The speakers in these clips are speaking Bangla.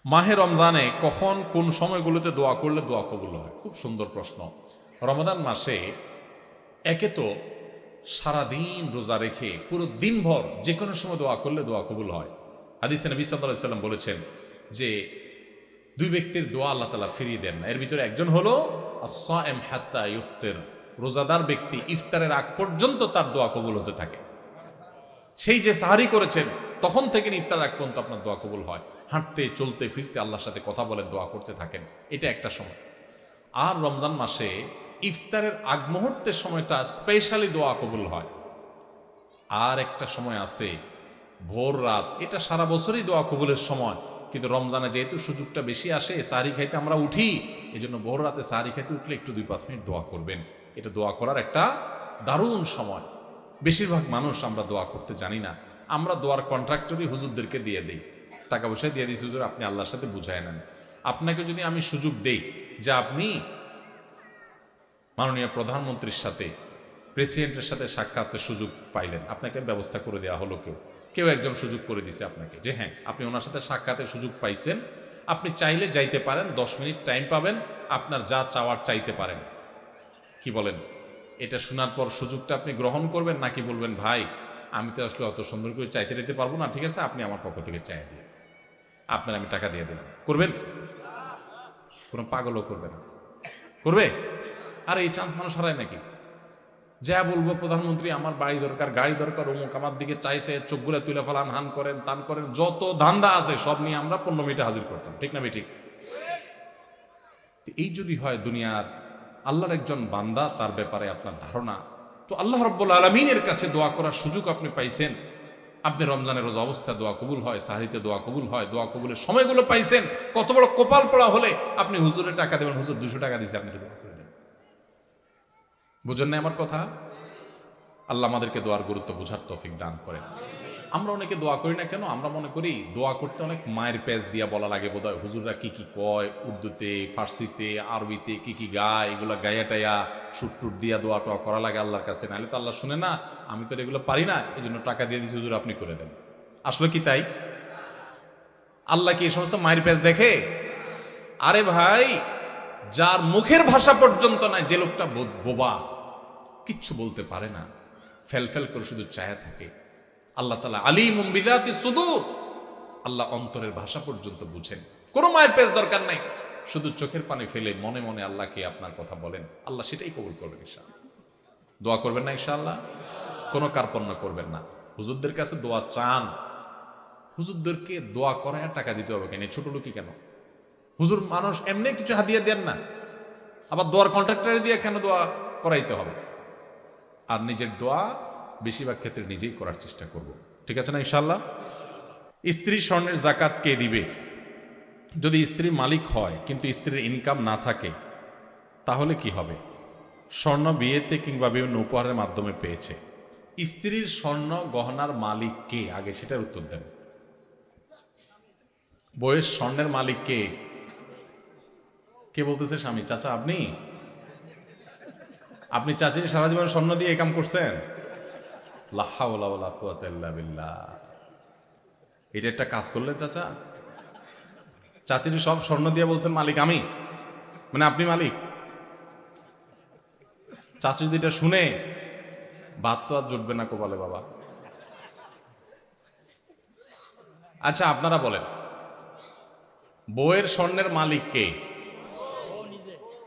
মাহে রমজানে কখন কোন সময়গুলোতে দোয়া করলে দোয়া কবুল হয়? খুব সুন্দর প্রশ্ন। রমাদান মাসে একে তো সারাদিন রোজা রেখে পুরো দিনভর যে কোনো সময় দোয়া করলে দোয়া কবুল হয়। হাদিসে নবী সাল্লাল্লাহু আলাইহি সাল্লাম বলেছেন যে দুই ব্যক্তির দোয়া আল্লাহ তাআলা ফিরিয়ে দেন না। এর ভিতরে একজন হলো আস-সাইম হাত্তা ইফতির, রোজাদার ব্যক্তি ইফতারের আগ পর্যন্ত তার দোয়া কবুল হতে থাকে। সেই যে সাহারি করেছেন তখন থেকে ইফতার আগ পর্যন্ত আপনার দোয়া কবুল হয়। হাঁটতে চলতে ফিরতে আল্লাহর সাথে কথা বলেন, দোয়া করতে থাকেন, এটা একটা সময়। আর রমজান মাসে ইফতারের আগ মুহূর্তের সময়টা স্পেশালি দোয়া কবুল হয়। আর একটা সময় আছে ভোর রাত, এটা সারা বছরই দোয়া কবুলের সময়, কিন্তু রমজানে যেহেতু সুযোগটা বেশি আসে, সাহারি খাইতে আমরা উঠি, এই জন্য ভোর রাতে সাহারি খাইতে উঠলে একটু 2-5 মিনিট দোয়া করবেন। এটা দোয়া করার একটা দারুণ সময়। বেশিরভাগ মানুষ আমরা দোয়া করতে জানি না। আমরা দোয়ার কন্ট্রাক্টরই হুজুরদেরকে দিয়ে দিই, টাকা পয়সা দিয়ে দিই, হুজুর আপনি আল্লাহর সাথে বুঝায় নেন। আপনাকে যদি আমি সুযোগ দেই যে আপনি মাননীয় প্রধানমন্ত্রীর সাথে, প্রেসিডেন্টের সাথে সাক্ষাতের সুযোগ পাইলেন, আপনাকে ব্যবস্থা করে দেওয়া হলো, কেউ একজন সুযোগ করে দিছে আপনাকে যে হ্যাঁ আপনি ওনার সাথে সাক্ষাতের সুযোগ পাইছেন, আপনি চাইলে যাইতে পারেন, 10 মিনিট টাইম পাবেন, আপনার যা চাওয়ার চাইতে পারেন। কি বলেন? এটা শোনার পর সুযোগটা আপনি গ্রহণ করবেন নাকি বলবেন ভাই আমি তো আসলে অত সুন্দর করে চাইতে দিতে পারবো না, ঠিক আছে আপনি আমার পক্ষ থেকে চাইয়ে দিয়ে, আপনার আমি টাকা দিয়ে দিলাম, করবেন? কোনো পাগলও করবে না, করবে? আর এই চান্স মানুষ হারায় নাকি? যা বলবো প্রধানমন্ত্রী আমার বাড়ি দরকার, গাড়ি দরকার, অমুক আমার দিকে চাইছে, চোখগুলো তুলে ফেলান, হান করেন, তান করেন, যত ধান্দা আছে সব নিয়ে আমরা 15 মিনিটে হাজির করতাম, ঠিক না? ঠিক। এই যদি হয় দুনিয়ার আল্লাহর একজন বান্দা, তার ব্যাপারে আপনার ধারণা, তো আল্লাহ রাব্বুল আলামিনের কাছে দোয়া করার সুযোগ আপনি পাইছেন। আপনি রমজানের রোজা অবস্থা দোয়া কবুল হয়, সাহরিতে দোয়া কবুল হয়, দোয়া কবুলের সময়গুলো পাইছেন। কত বড় কপাল পড়া হলে আপনি হুজুরের টাকা দেবেন, হুজুর 200 টাকা দিয়েছে আপনি দোয়া করে দেন। বুঝেন না আমার কথা? আল্লাহ আমাদেরকে দোয়ার গুরুত্ব বোঝার তৌফিক দান করেন। আমরা অনেকে দোয়া করি না কেন? আমরা মনে করি দোয়া করতে অনেক মায়ের পেজ দিয়া বলা লাগে বোধহয়, হুজুররা কি কি কয়, উর্দুতে, ফার্সিতে, আরবিতে কি কি গায়, এগুলা গায়া টাইয়া সুট টুট দিয়া দোয়া টোয়া করা লাগে আল্লাহর কাছে, নাহলে তো আল্লাহ শুনে না। আমি তো এগুলো পারি না, এই জন্য টাকা দিয়ে দিচ্ছি, হুজুর আপনি করে দেন। আসলে কি তাই? আল্লাহ কি এই সমস্ত মায়ের পেজ দেখে? আরে ভাই, যার মুখের ভাষা পর্যন্ত নাই, যে লোকটা বোবা, কিচ্ছু বলতে পারে না, ফেল ফেল করে শুধু চায়া থাকে, আল্লাহ তাআলা আলিমুম বিযাতি সুদূর, আল্লাহ অন্তরের ভাষা পর্যন্ত বুঝেন। কোনো মায়ের পেজ দরকার নাই, শুধু চোখের পানি ফেলে মনে মনে আল্লাহকে আপনার কথা বলেন, আল্লাহ সেটাই কবুল করবেন ইনশাআল্লাহ। দোয়া করবেন না ইনশাআল্লাহ? কোনো কার্পণ্য করবেন না। হুজুরদের কাছে দোয়া চান, হুজুরদেরকে দোয়া করায় টাকা দিতে হবে কেন? ছোট লোকই কেন? হুজুর মানুষ এমনি কিছু হাদিয়া দেন না, আবার দোয়ার কন্ট্রাক্টরে দিয়ে কেন দোয়া করাইতে হবে? আর নিজের দোয়া বেশিরভাগ ক্ষেত্রে নিজেই করার চেষ্টা করব, ঠিক আছে না ইনশাআল্লাহ? স্ত্রী স্বর্ণের জাকাত কে দিবে? যদি স্ত্রী মালিক হয় কিন্তু স্ত্রীর ইনকাম না থাকে তাহলে কি হবে? স্বর্ণ বিয়েতে কিংবা বিভিন্ন উপহারের মাধ্যমে পেয়েছে, স্ত্রীর স্বর্ণ গহনার মালিক কে? আগে সেটার উত্তর দেন। বইয়ের স্বর্ণের মালিক কে? কে বলতেছে? স্বামী? চাচা আপনি? আপনি চাচির সারা জীবন স্বর্ণ দিয়ে কাম করছেন? লা হাওলা ওয়ালা কুওয়াতা ইল্লা বিল্লাহ। এটা একটা কাজ করলেন চাচা? চাচির সব স্বর্ণ দিয়ে বলছেন মালিক আমি, মানে আপনি মালিক? চাচি যদি এটা শুনে, ভাত তো আর জুটবে না কপালে বাবা। আচ্ছা আপনারা বলেন, বউয়ের স্বর্ণের মালিক কে?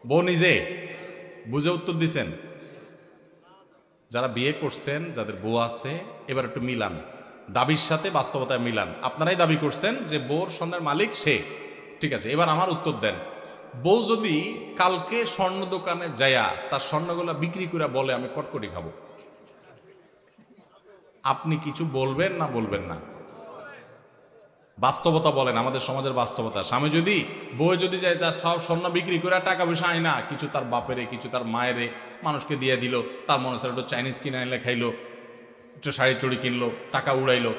বউ নিজে? বুঝে উত্তর দিছেন? যারা বিয়ে করছেন, যাদের বউ আছে, এবার একটু মিলান, দাবির সাথে বাস্তবতায় মিলান। আপনারাই দাবি করছেন যে বউর স্বর্ণের মালিক সে, ঠিক আছে। এবার আমার উত্তর দেন, বউ যদি কালকে স্বর্ণ দোকানে যায়া তার স্বর্ণগুলা বিক্রি করে বলে আমি কটকটি খাবো, আপনি কিছু বলবেন না বলবেন না? বাস্তবতা বলেন, আমাদের সমাজের বাস্তবতা। স্বামী যদি, বউ যদি যায় তার সব স্বর্ণ বিক্রি করে টাকা পয়সা আয় না, কিছু তার বাপেরে, কিছু তার মায়েরে, মানুষকে দিয়ে দিল, তার মনে হচ্ছে একটু চাইনিজ কিনে এনে খাইলো, একটু শাড়ি চুড়ি কিনলো, টাকা উড়াইলো,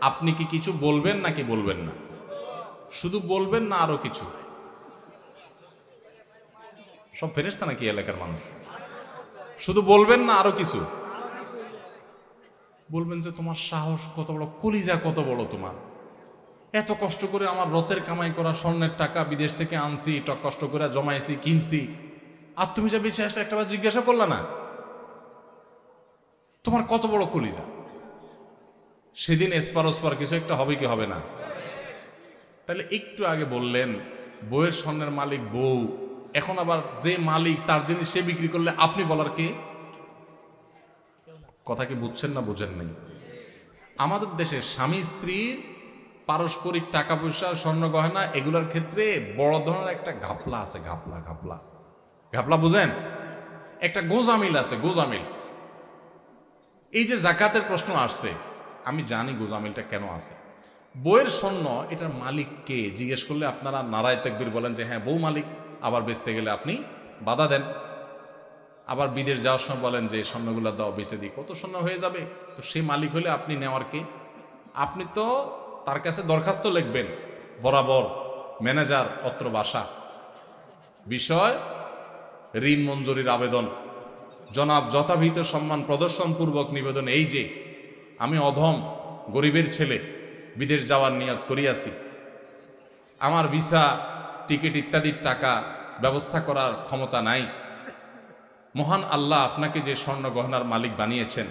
আপনি কি কিছু বলবেন নাকি বলবেন না? শুধু বলবেন না আরো কিছু? সব ফেরেশতা নাকি এলাকার মানুষ? শুধু বলবেন না আরো কিছু? বলবেন যে তোমার সাহস কত বড়, কলিজা কত বড় তোমার, এত কষ্ট করে আমার রতের কামাই করা স্বর্ণের টাকা বিদেশ থেকে আনছি, এটা কষ্ট করে জমাইছি, কিনছি, আর তুমি যা বেঁচে আসলে একটাবার জিজ্ঞাসা করলা না তোমার কত বড় কলিজা? সেদিন এসপার ওসপার কিছু একটা হবে কি হবে না? তাহলে একটু আগে বললেন বউয়ের স্বর্ণের মালিক বউ, এখন আবার যে মালিক তার জিনিস সে বিক্রি করলে আপনি বলার কে? কথা কি বুঝছেন না বুঝেন নাই? আমাদের দেশে স্বামী স্ত্রীর পারস্পরিক টাকা পয়সা স্বর্ণ গয়না এগুলোর ক্ষেত্রে বড় ধরনের একটা ঘাপলা আছে। ঘাপলা ঘাপলা ঘাপলা বুঝেন? একটা গোজামিল আছে, গোজামিল। এই যে জাকাতের প্রশ্ন আসছে, আমি জানি গোজামিলটা কেন আছে। বইয়ের স্বর্ণ এটার মালিক কে জিজ্ঞেস করলে আপনারা নারায় তাকবীর বলেন যে হ্যাঁ বউ মালিক, আবার বেচতে গেলে আপনি বাধা দেন। আবার বিদেশ যাওয়ার সময় বলেন যে স্বর্ণগুলো দাও বেচে দিই, কত স্বর্ণ হয়ে যাবে। তো সে মালিক হলে আপনি নেওয়ার কে? আপনি তো তার কাছে দরখাস্ত লিখবেন, বরাবর ম্যানেজার অত্র বাসা, বিষয় ঋণ মঞ্জুরির আবেদন, জনাব যথাবিহিত সম্মান প্রদর্শনপূর্বক নিবেদন এই যে আমি অধম গরিবের ছেলে, বিদেশ যাওয়ার নিয়ত করিয়াছি, আমার ভিসা টিকিট ইত্যাদির টাকা ব্যবস্থা করার ক্ষমতা নাই। মহান আল্লাহ আপনাকে যে স্বর্ণ গহনার মালিক বানিয়েছেন,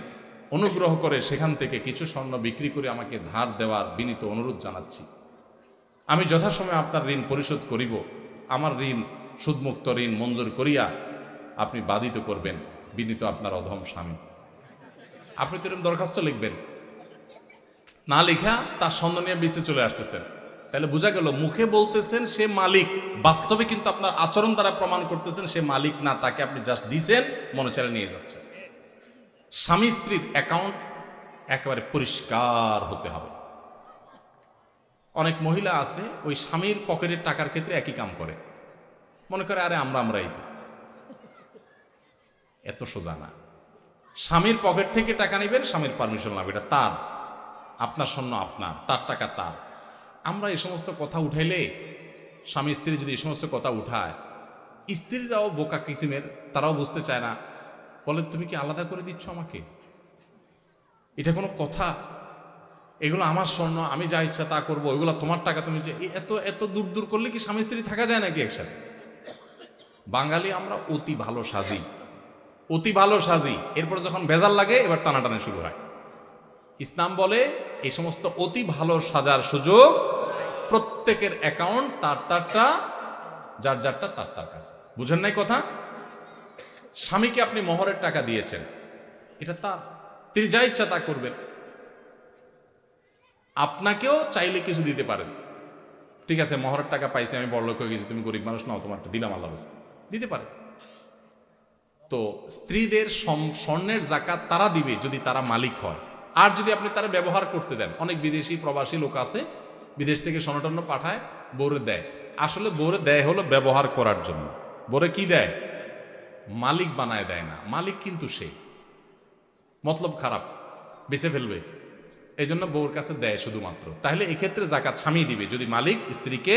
অনুগ্রহ করে সেখান থেকে কিছু স্বর্ণ বিক্রি করে আমাকে ধার দেওয়ার বিনীত অনুরোধ জানাচ্ছি। আমি যথাসময়ে আপনার ঋণ পরিশোধ করিব। আমার ঋণ সুদমুক্ত ঋণ মঞ্জুর করিয়া আপনি বাধিত করবেন, বিনীত আপনার অধম স্বামী। আপনি তো এরকম দরখাস্ত লিখবেন, না লিখা তার স্বর্ণ নিয়ে বেঁচে চলে আসতেছেন। তাহলে বোঝা গেল মুখে বলতেছেন সে মালিক, বাস্তবে কিন্তু আপনার আচরণ দ্বারা প্রমাণ করতেছেন সে মালিক না, তাকে আপনি জাস্ট দিছেন, মনে চালে নিয়ে যাচ্ছেন। স্বামী স্ত্রীর অ্যাকাউন্ট একেবারে পরিষ্কার হতে হবে। অনেক মহিলা আছে ওই স্বামীর পকেটের টাকার ক্ষেত্রে একই কাম করে, মনে করে আরে আমরাই তো। এত সোজা না। স্বামীর পকেট থেকে টাকা নেবেন, স্বামীর পারমিশন লাগবে, এটা তার, আপনার স্বর্ণ আপনার, তার টাকা তার। আমরা এই সমস্ত কথা উঠাইলে, স্বামী স্ত্রী যদি এই সমস্ত কথা উঠায়, স্ত্রীরাও বোকা কিসিমের, তারাও বুঝতে চায় না, বলে তুমি কি আলাদা করে দিচ্ছ আমাকে? এটা কোনো কথা? এগুলো আমার স্বর্ণ, আমি যা ইচ্ছা তা করবো, এগুলো তোমার টাকা, তুমি যে এত এত দূর দূর করলে কি স্বামী স্ত্রী থাকা যায় নাকি একসাথে? বাঙালি আমরা অতি ভালো সাজি, অতি ভালো সাজি, এরপর যখন ভেজাল লাগে এবার টানাটানি শুরু হয়। ইসলাম বলে এই সমস্ত অতি ভালো সাজার সুযোগ প্রত্যেকের অ্যাকাউন্ট তার তারটা, যার যারটা তার তার কাছে। বুঝেন নাই কথা? স্বামীকে আপনি মোহরের টাকা দিয়েছেন, এটা তার, তিনি যা ইচ্ছা তা করবেন। আপনাকেও চাইলে কিছু দিতে পারেন, ঠিক আছে মোহরের টাকা পাইছি, আমি বড়লোক হয়ে গেছি, তুমি গরিব মানুষ নাও, তোমারটা দিলাম, আল্লাহ দিতে পারে। তো স্ত্রীদের স্বর্ণের জাকাত তারা দিবে যদি তারা মালিক হয়, আর যদি আপনি তারা ব্যবহার করতে দেন। অনেক বিদেশি প্রবাসী লোক আছে, বিদেশ থেকে স্বর্ণ পাঠায়, বউরে দেয়। আসলে বউরে দেয় হলো ব্যবহার করার জন্য। বউরে কি দেয়? মালিক বানায় দেয় না। মালিক কিন্তু সেই মতলব খারাপ, বেঁচে ফেলবে, এই জন্য বউর কাছে দেয় শুধুমাত্র। তাহলে এক্ষেত্রে জাকাত স্বামী দিবে যদি মালিক স্ত্রীকে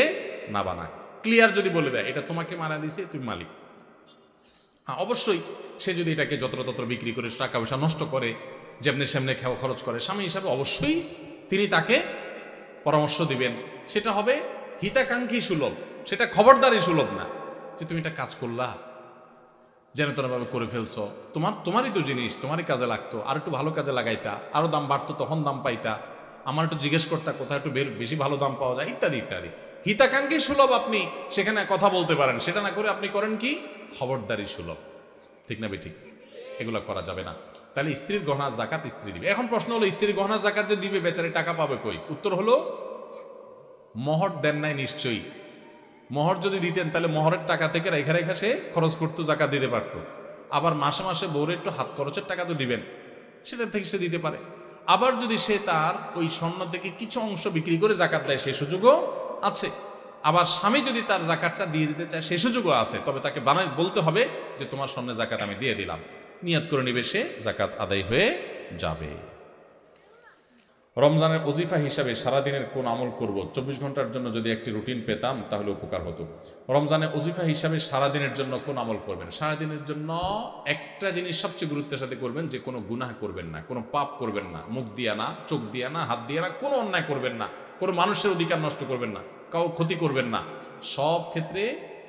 না বানায়। ক্লিয়ার যদি বলে দেয় এটা তোমাকে মানা দিছে, তুমি মালিক। হ্যাঁ, অবশ্যই সে যদি এটাকে যত্রতত্র বিক্রি করে টাকা পয়সা নষ্ট করে, যেমনি সেমনি খরচ করে, স্বামী হিসাবে অবশ্যই তিনি তাকে পরামর্শ দিবেন। সেটা হবে হিতাকাঙ্ক্ষী সুলভ, সেটা খবরদারি সুলভ না যে তুমি এটা কাজ করলা, যেন তেনভাবে করে ফেলছো, তোমারই তো জিনিস, তোমারই কাজে লাগতো, আর একটু ভালো কাজে লাগাইতা, আরো দাম বাড়তো, তখন দাম পাইতা, আমার একটু জিজ্ঞেস করতা কোথায় একটু বেশি ভালো দাম পাওয়া যায়, ইত্যাদি ইত্যাদি। হিতাকাঙ্ক্ষী সুলভ আপনি সেখানে কথা বলতে পারেন, সেটা না করে আপনি করেন কি খবরদারি সুলভ। ঠিক না ঠিক? এগুলো করা যাবে না। তাহলে স্ত্রীর গহনা জাকাত স্ত্রী দিবে। এখন প্রশ্ন হলো স্ত্রীর গহনা জাকাত যে দিবে, বেচারি টাকা পাবে কই? উত্তর হলো মোহর দেন নাই নিশ্চয়ই। মোহর যদি দিতেন তাহলে মোহরের টাকা থেকে রেখা রেখা সে খরচ করতো, জাকাত দিতে পারতো। আবার মাসে মাসে বউরে একটু হাত খরচের টাকা তো দিবেন, সেটা থেকে সে দিতে পারে। আবার যদি সে তার ওই স্বর্ণ থেকে কিছু অংশ বিক্রি করে জাকাত দেয়, সে সুযোগও আছে। আবার স্বামী যদি তার জাকাতটা দিয়ে দিতে চায়, সে সুযোগও আছে। তবে তাকে বলতে হবে যে তোমার স্বর্ণের জাকাত আমি দিয়ে দিলাম, নিয়ত করে নিবে, সে জাকাত আদায় হয়ে যাবে। রমজানের ওজিফা হিসাবে সারাদিনের কোন আমল করব, 24 ঘন্টার জন্য যদি একটি রুটিন পেতাম তাহলে উপকার হতো। রমজানের ওজিফা হিসাবে সারাদিনের জন্য কোন আমল করবেন? সারাদিনের জন্য একটা জিনিস সবচেয়ে গুরুত্বের সাথে করবেন, যে কোনো গুনাহ করবেন না, কোনো পাপ করবেন না, মুখ দিয়া না, চোখ দিয়া না, হাত দিয়া না, কোনো অন্যায় করবেন না, কোনো মানুষের অধিকার নষ্ট করবেন না, কাউ ক্ষতি করবেন না। সব ক্ষেত্রে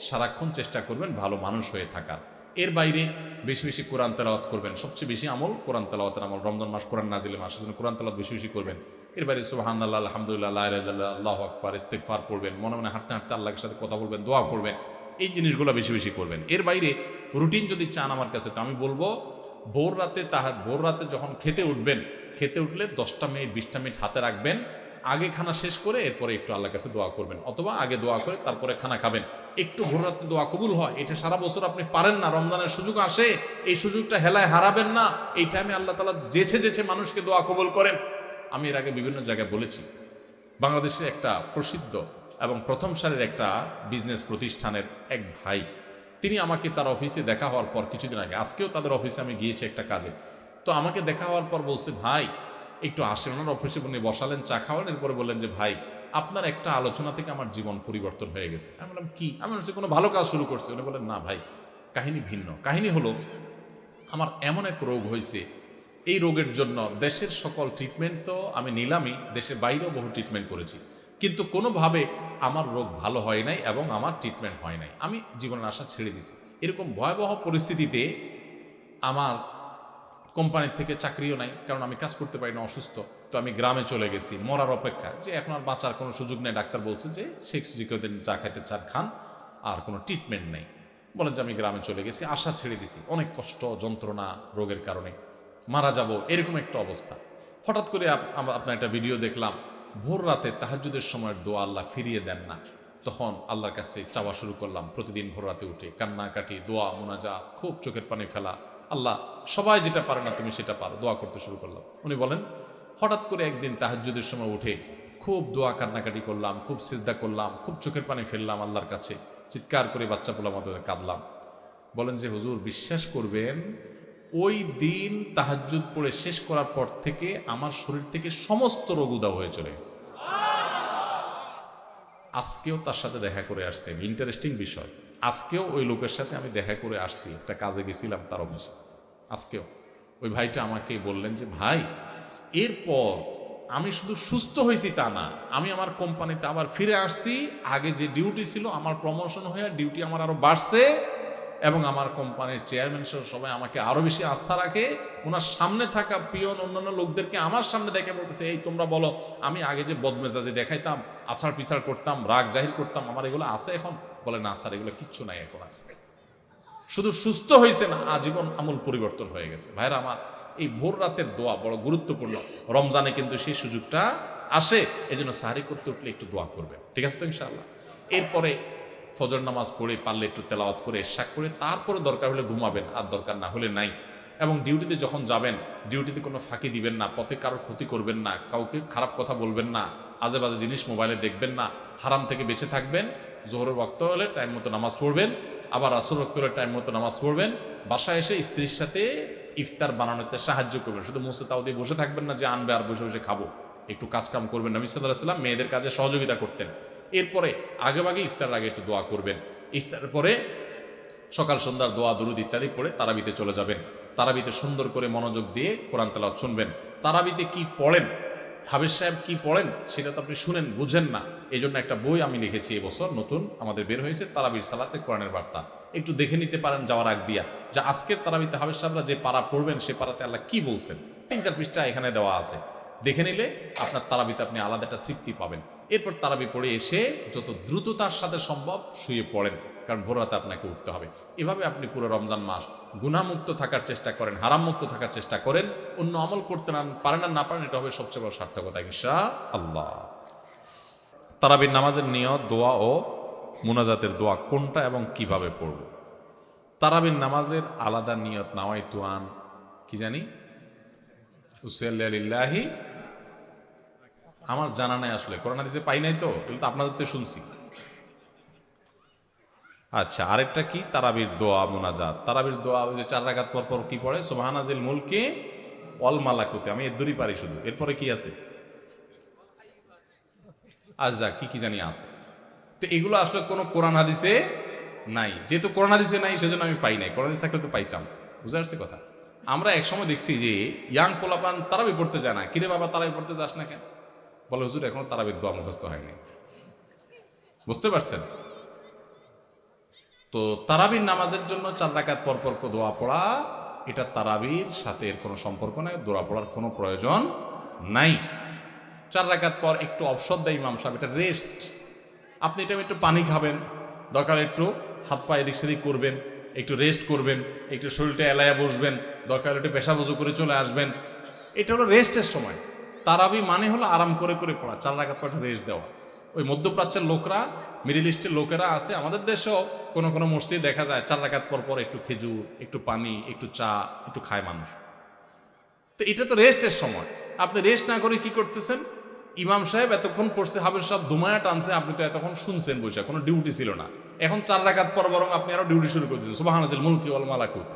সারাক্ষণ চেষ্টা করবেন ভালো মানুষ হয়ে থাকার। এর বাইরে বেশি বেশি কোরআন তেলাওয়াত করবেন। সবচেয়ে বেশি আমল কোরআন তেলাওয়াতের আমল। রমজান মাস কোরআন নাজিলের মাস, সেজন্য কোরআন তেলাওয়াত বেশি বেশি করবেন। এর বাইরে সুবহানাল্লাহ, আলহামদুলিল্লাহ, লা ইলাহা ইল্লাল্লাহ, আল্লাহু আকবার, ইস্তিগফার পড়বেন, মনে মনে হাঁটতে হাঁটতে আল্লাহর সাথে কথা বলবেন, দোয়া করবেন। এই জিনিসগুলো বেশি বেশি করবেন। এর বাইরে রুটিন যদি চান আমার কাছে, তো আমি বলবো ভোর রাতে যখন খেতে উঠবেন, খেতে উঠলে 10টা মিনিট 20টা মিনিট হাতে রাখবেন। আগে খানা শেষ করে এরপরে একটু আল্লাহর কাছে দোয়া করবেন, অথবা আগে দোয়া করে তারপরে খানা খাবেন। একটু ভোর রাতে দোয়া কবুল হয়, এটা সারা বছর আপনি পারেন না, রমজানের সুযোগ আসে, এই সুযোগটা হেলায় হারাবেন না। এই টাইমে আল্লাহ তাআলা যেছে মানুষকে দোয়া কবুল করেন। আমি এর আগে বিভিন্ন জায়গায় বলেছি, বাংলাদেশে একটা প্রসিদ্ধ এবং প্রথম সারির একটা বিজনেস প্রতিষ্ঠানের এক ভাই, তিনি আমাকে তার অফিসে দেখা হওয়ার পর কিছুদিন আগে, আজকেও তাদের অফিসে আমি গিয়েছি একটা কাজে, তো আমাকে দেখা হওয়ার পর বলছে, ভাই একটু আসেন। ওনার অফিসে উনি বসালেন, চা খাওয়ালেন, এরপরে বললেন যে ভাই আপনার একটা আলোচনা থেকে আমার জীবন পরিবর্তন হয়ে গেছে। আমি বললাম কি? আমি বলছি কোনো ভালো কাজ শুরু করছে। উনি বললেন না ভাই, কাহিনী ভিন্ন। কাহিনী হলো, আমার এমন এক রোগ হয়েছে, এই রোগের জন্য দেশের সকল ট্রিটমেন্ট তো আমি নিলামই, দেশের বাইরেও বহু ট্রিটমেন্ট করেছি, কিন্তু কোনোভাবে আমার রোগ ভালো হয় নাই এবং আমার ট্রিটমেন্ট হয় নাই। আমি জীবনের আশা ছেড়ে দিছি। এরকম ভয়াবহ পরিস্থিতিতে আমার কোম্পানির থেকে চাকরিও নাই, কারণ আমি কাজ করতে পারি না, অসুস্থ। তো আমি গ্রামে চলে গেছি মরার অপেক্ষা, যে এখন আর বাঁচার কোনো সুযোগ নেই। ডাক্তার বলছে যে শেখ জিকোদিন চা খাইতে চান খান, আর কোনো ট্রিটমেন্ট নেই। বলেন যে আমি গ্রামে চলে গেছি, আশা ছেড়ে দিছি, অনেক কষ্ট যন্ত্রণা রোগের কারণে, মারা যাব এরকম একটা অবস্থা। হঠাৎ করে আপনার একটা ভিডিও দেখলাম, ভোর রাতে তাহাজ্জুদের সময়ের দোয়া আল্লাহ ফিরিয়ে দেন না। তখন আল্লাহর কাছে চাওয়া শুরু করলাম, প্রতিদিন ভোর রাতে উঠে কান্নাকাটি, দোয়া, মুনাজাত, খুব চোখের পানি ফেলা, আল্লাহ সবাই যেটা পারে না তুমি সেটা পারো, দোয়া করতে শুরু করলাম। উনি বলেন হঠাৎ করে একদিন তাহাজ্জুদের সময় উঠে খুব দোয়া কান্নাকাটি করলাম, খুব সিজদা করলাম, খুব চোখের পানি ফেললাম আল্লাহর কাছে, চিৎকার করে বাচ্চা পোলার মতো কাঁদলাম। বলেন যে হুজুর বিশ্বাস করবেন, ওই দিন তাহাজ্জুদ পড়ে শেষ করার পর থেকে আমার শরীর থেকে সমস্ত রোগ উধাও হয়ে চলে গেছে। আজকেও তার সাথে দেখা করে আসছে, ইন্টারেস্টিং বিষয়, আজকেও ওই লোকের সাথে আমি দেখা করে আসছি, একটা কাজে গেছিলাম তার অফিসে। আজকেও ওই ভাইটা আমাকে বললেন যে ভাই, এরপর আমি শুধু সুস্থ হয়েছি তা না, আমি আমার কোম্পানিতে আবার ফিরে আসছি, আগে যে ডিউটি ছিল আমার প্রমোশন হয়ে ডিউটি আমার আরো বাড়ছে, এবং আমার কোম্পানির চেয়ারম্যান সহ সবাই আমাকে আরো বেশি আস্থা রাখে। ওনার সামনে থাকা পিয়ন অন্যান্য লোকদেরকে আমার সামনে ডেকে বলতেছে, এই তোমরা বলো, আমি আগে যে বদমেজাজি দেখাইতাম, আছাড় পিছাড় করতাম, রাগ জাহির করতাম, আমার এগুলো আছে এখন? বলে না স্যার, এগুলো কিচ্ছু নাই এখন। শুধু সুস্থ হয়েছে না, আজীবন আমূল পরিবর্তন হয়ে গেছে। ভাইরা আমার, এই ভোর রাতের দোয়া বড় গুরুত্বপূর্ণ। রমজানে কিন্তু সেই সুযোগটা আসে, এজন্য সাহারি করতে উঠলে একটু দোয়া করবেন, ঠিক আছে তো ইনশাআল্লাহ। এরপরে ফজর নামাজ পড়ে পারলে একটু তেলাওয়াত করে ইশাক করে তারপরে দরকার হলে ঘুমাবেন, আর দরকার না হলে নাই। এবং ডিউটিতে যখন যাবেন, ডিউটিতে কোনো ফাঁকি দিবেন না, পথে কারোর ক্ষতি করবেন না, কাউকে খারাপ কথা বলবেন না, আজে বাজে জিনিস মোবাইলে দেখবেন না, হারাম থেকে বেঁচে থাকবেন। জোহরের ওয়াক্ত হলে টাইম মতো নামাজ পড়বেন, আবার আসর ওয়াক্ত হলে টাইম মতো নামাজ পড়বেন। বাসায় এসে স্ত্রীর সাথে ইফতার বানানোতে সাহায্য করবেন, শুধু মুসে তাও দিয়ে বসে থাকবেন না যে আনবে আর বসে বসে খাবো, একটু কাজ কাম করবেন। নবী সাল্লাল্লাহু আলাইহি ওয়াসাল্লাম মেয়েদের কাজে সহযোগিতা করতেন। এরপরে আগেভাগে ইফতার আগে একটু দোয়া করবেন, ইফতারের পরে সকাল সন্ধ্যার দোয়া দুরুদ ইত্যাদি পড়ে তারাবিতে চলে যাবেন। তারাবিতে সুন্দর করে মনোযোগ দিয়ে কোরআন তেলাওয়াত শুনবেন। তারাবিতে কি পড়েন, হাফেজ সাহেব কি পড়েন সেটা তো আপনি শুনেন, বুঝেন না। এই জন্য একটা বই আমি লিখেছি এবছর, নতুন আমাদের বের হয়েছে, তারাবির সালাতে কোরআনের বার্তা। একটু দেখে নিতে পারেন যাওয়ার আগ দিয়া, যা আজকের তারাবিতে হাফেজ সাহেবরা যে পারা পড়বেন সে পারাতে আল্লাহ কি বলছেন, 3-4 পৃষ্ঠা এখানে দেওয়া আছে। দেখে নিলে আপনার তারাবিতে আপনি আলাদা একটা তৃপ্তি পাবেন। এরপর তারাবি পড়ে এসে যত দ্রুততার সাথে সম্ভব শুয়ে পড়েন, কারণ ভোর রাতে আপনাকে উঠতে হবে। এভাবে আপনি পুরো রমজান মাস গুনাহমুক্ত থাকার চেষ্টা করেন, হারাম মুক্ত থাকার চেষ্টা করেন। অন্য আমল করতে পারেন আর না পারেন, এটা হবে সবচেয়ে বড় সার্থকতা ইনশাআল্লাহ। তারাবির নামাজের নিয়ত, দোয়া ও মুনাজাতের দোয়া কোনটা এবং কিভাবে পড়ব? তারাবির নামাজের আলাদা নিয়ত, নাওয়াইতু আন কি জানি উসাল্লি লিল্লাহি, আমার জানা নাই আসলে, কোরআন হাদিসে পাই নাই, তো এগুলো তো আপনাদের তো শুনছি। আচ্ছা, আরেকটা কি? তারাবির দোয়া মুনাজাত। তারাবির দোয়া ওই যে 4 রাকাত পর কি পড়ে? সুবহানাজিল মুলকি ওয়াল মালাকুতি, আমি এর দূরই পারি শুধু। এরপরে কি আছে? আজ যা কি কি জানি আছে। তো এগুলো আসলে কোনো কোরআন হাদিসে নাই, যেহেতু কোরআন হাদিসে নাই সেজন্য আমি পাই নাই, কোরআন হাদিস থাকলে তো পাইতাম। বুঝতে পারছি কথা? আমরা একসময় দেখছি যে ইয়াং পোলাপান তারাবি পড়তে যায় না। কিরে বাবা তারাবি পড়তে যাস না কেন? বলে হুজুর এখনো তারাবির দোয়া মুখস্থ হয়নি। বুঝতে পারছেন? তো তারাবির নামাজের জন্য 4 রাকাত পর পর দোয়া পড়া, এটা তারাবির সাথে এর কোনো সম্পর্ক নাই, দোয়া পড়ার কোনো প্রয়োজন নাই। 4 রাকাত পর একটু অবসর দেয় ইমাম সাহেব, এটা রেস্ট। আপনি এটা একটু পানি খাবেন, দরকার একটু হাত পা এদিক সেদিক করবেন, একটু রেস্ট করবেন, একটু শরীরটা এলায়া বসবেন, দরকার একটু পেশা বজু করে চলে আসবেন। এটা হলো রেস্টের সময়। তারাবি মানে হলো আরাম করে করে পড়া, 4 রাকাত পর রেস্ট দেওয়া। ওই মধ্যপ্রাচ্যের লোকরা, মিডিল ইস্টের লোকেরা আছে, আমাদের দেশেও কোনো কোনো মসজিদে দেখা যায় 4 রাকাত পর পর একটু খেজুর, একটু পানি, একটু চা, একটু খায় মানুষ। তো এটা তো রেস্টের সময়। আপনি রেস্ট না করে কি করতেছেন? ইমাম সাহেব এতক্ষণ পড়ছে, হাবের সাহেব দুমায়া টানছে, আপনি তো এতক্ষণ শুনছেন বসে, কোনো ডিউটি ছিল না। এখন 4 রাকাত পর বরং আপনি আরো ডিউটি শুরু করে দিচ্ছেন, সুবহানাল মুলকি ওয়াল মালাকুত।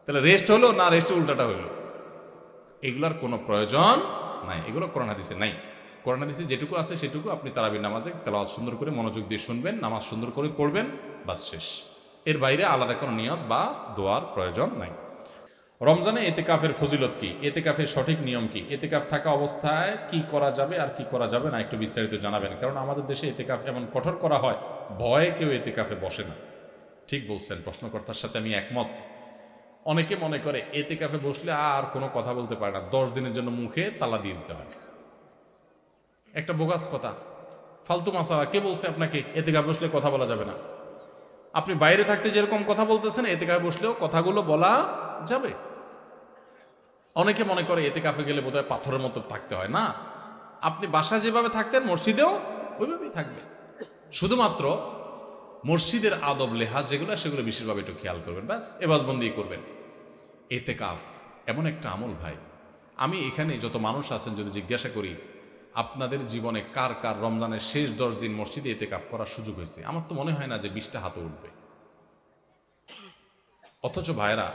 তাহলে রেস্ট হলো না রেস্টে উল্টাটা হইলো? এগুলার কোনো প্রয়োজন নাই, এগুলো কোরআন হাদিসে নাই। কোরআন হাদিসে যেটুকু আছে সেটুকু আপনি তারাবির নামাজে তেলাওয়াত সুন্দর করে মনোযোগ দিয়ে শুনবেন, নামাজ সুন্দর করে পড়বেন, বাস শেষ। এর বাইরে আলাদা কোনো নিয়ত বা দোয়ার প্রয়োজন নাই। রমজানে এতেকাফের ফজিলত কি? এতেকাফের সঠিক নিয়ম কি? এতেকাফ থাকা অবস্থায় কি করা যাবে আর কি করা যাবে না একটু বিস্তারিত জানাবেন। কারণ আমাদের দেশে এতেকাফ এমন কঠোর করা হয়, ভয়ে কেউ এতেকাফে বসে না। ঠিক বলছেন, প্রশ্নকর্তার সাথে আমি একমত। অনেকে মনে করে এতেকাফে বসলে আর কোনো কথা বলতে পারে না, 10 দিনের জন্য মুখে তালা দিয়ে দিতে হয়। একটা বোগাস কথা, ফালতু মাসালা। কে বলছে আপনাকে এতেকাফে বসলে কথা বলা যাবে না? আপনি বাইরে থাকতে যেরকম কথা বলতেছেন, এতেকাফে বসলেও কথাগুলো বলা যাবে। অনেকে মনে করে এতেকাফে গেলে বোধহয় পাথরের মতো থাকতে হয়। না, আপনি বাসায় যেভাবে থাকতেন মসজিদেও ওইভাবেই থাকবে। শুধুমাত্র মসজিদের আদব লেহাজ যেগুলো, সেগুলো বিশেষভাবে একটু খেয়াল করবেন, ব্যাস এবাদবন্দি করবেন। এতেকাফ এমন একটা আমল ভাই, আমি এখানে যত মানুষ আছেন যদি জিজ্ঞাসা করি আপনাদের জীবনে কার কার রমজানের শেষ 10 দিন মসজিদে এতেকাফ করার সুযোগ হয়েছে, আমার তো মনে হয় না যে 20টা হাতে উঠবে। অথচ ভাইরা,